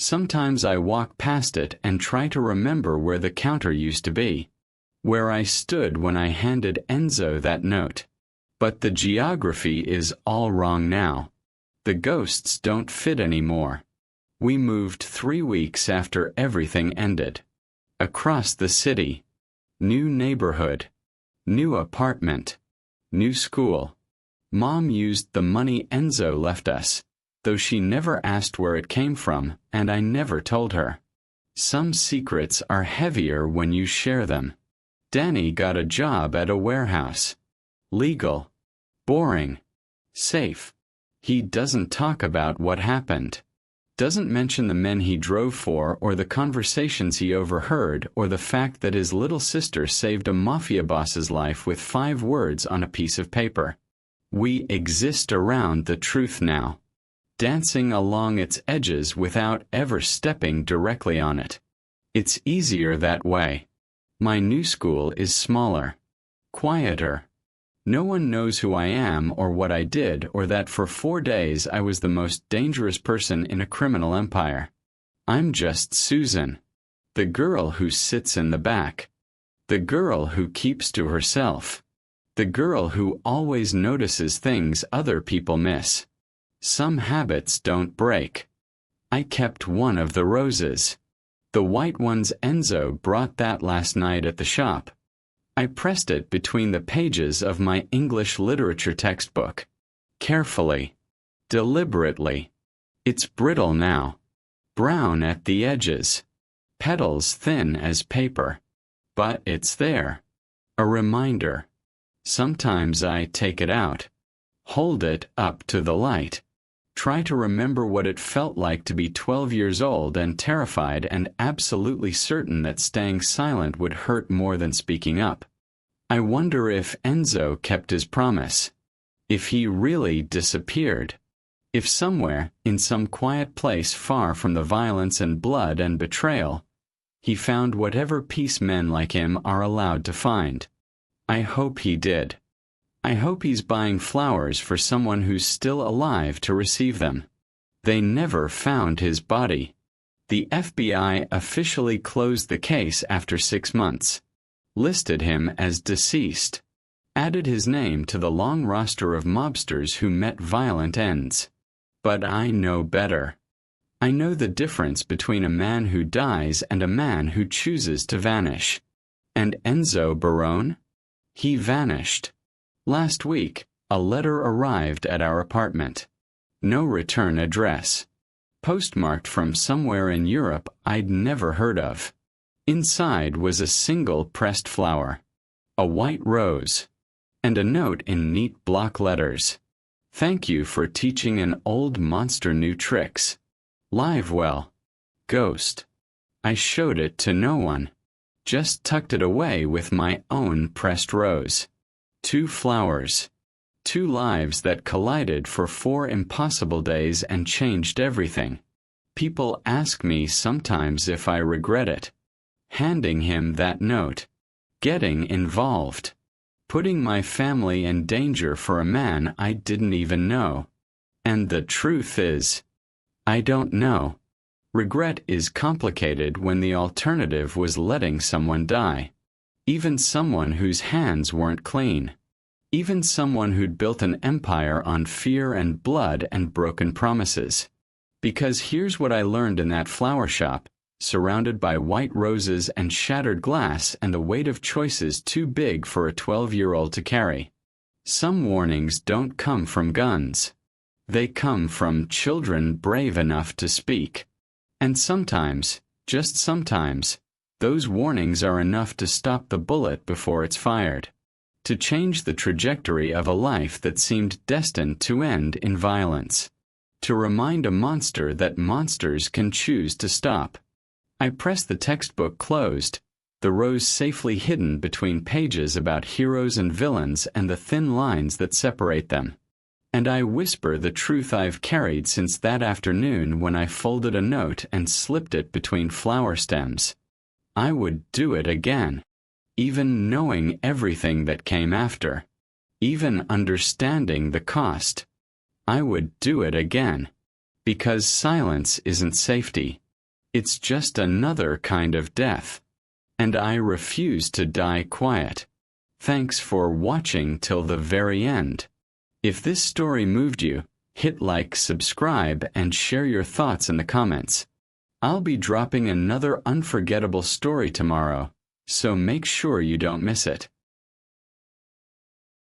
Sometimes I walk past it and try to remember where the counter used to be. Where I stood when I handed Enzo that note. But the geography is all wrong now. The ghosts don't fit anymore. We moved 3 weeks after everything ended. Across the city. New neighborhood. New apartment. New school. Mom used the money Enzo left us, though she never asked where it came from, and I never told her. Some secrets are heavier when you share them. Danny got a job at a warehouse. Legal. Boring. Safe. He doesn't talk about what happened. Doesn't mention the men he drove for or the conversations he overheard or the fact that his little sister saved a mafia boss's life with 5 words on a piece of paper. We exist around the truth now, dancing along its edges without ever stepping directly on it. It's easier that way. My new school is smaller, quieter. No one knows who I am or what I did, or that for 4 days I was the most dangerous person in a criminal empire. I'm just Susan, the girl who sits in the back, the girl who keeps to herself, the girl who always notices things other people miss. Some habits don't break. I kept one of the roses. The white ones. Enzo brought that last night at the shop. I pressed it between the pages of my English literature textbook. Carefully. Deliberately. It's brittle now. Brown at the edges. Petals thin as paper. But it's there. A reminder. Sometimes I take it out. Hold it up to the light. Try to remember what it felt like to be 12 years old and terrified and absolutely certain that staying silent would hurt more than speaking up. I wonder if Enzo kept his promise. If he really disappeared. If somewhere, in some quiet place far from the violence and blood and betrayal, he found whatever peace men like him are allowed to find. I hope he did. I hope he's buying flowers for someone who's still alive to receive them. They never found his body. The FBI officially closed the case after 6 months, listed him as deceased, added his name to the long roster of mobsters who met violent ends. But I know better. I know the difference between a man who dies and a man who chooses to vanish. And Enzo Barone? He vanished. Last week, a letter arrived at our apartment. No return address. Postmarked from somewhere in Europe I'd never heard of. Inside was a single pressed flower, a white rose, and a note in neat block letters. Thank you for teaching an old monster new tricks. Live well. Ghost. I showed it to no one. Just tucked it away with my own pressed rose. 2 flowers. 2 lives that collided for 4 impossible days and changed everything. People ask me sometimes if I regret it. Handing him that note. Getting involved. Putting my family in danger for a man I didn't even know. And the truth is, I don't know. Regret is complicated when the alternative was letting someone die. Even someone whose hands weren't clean. Even someone who'd built an empire on fear and blood and broken promises. Because here's what I learned in that flower shop, surrounded by white roses and shattered glass and the weight of choices too big for a 12-year-old to carry. Some warnings don't come from guns. They come from children brave enough to speak. And sometimes, just sometimes, those warnings are enough to stop the bullet before it's fired. To change the trajectory of a life that seemed destined to end in violence. To remind a monster that monsters can choose to stop. I press the textbook closed, the rose safely hidden between pages about heroes and villains and the thin lines that separate them. And I whisper the truth I've carried since that afternoon when I folded a note and slipped it between flower stems. I would do it again. Even knowing everything that came after. Even understanding the cost. I would do it again. Because silence isn't safety. It's just another kind of death. And I refuse to die quiet. Thanks for watching till the very end. If this story moved you, hit like, subscribe, and share your thoughts in the comments. I'll be dropping another unforgettable story tomorrow, so make sure you don't miss it.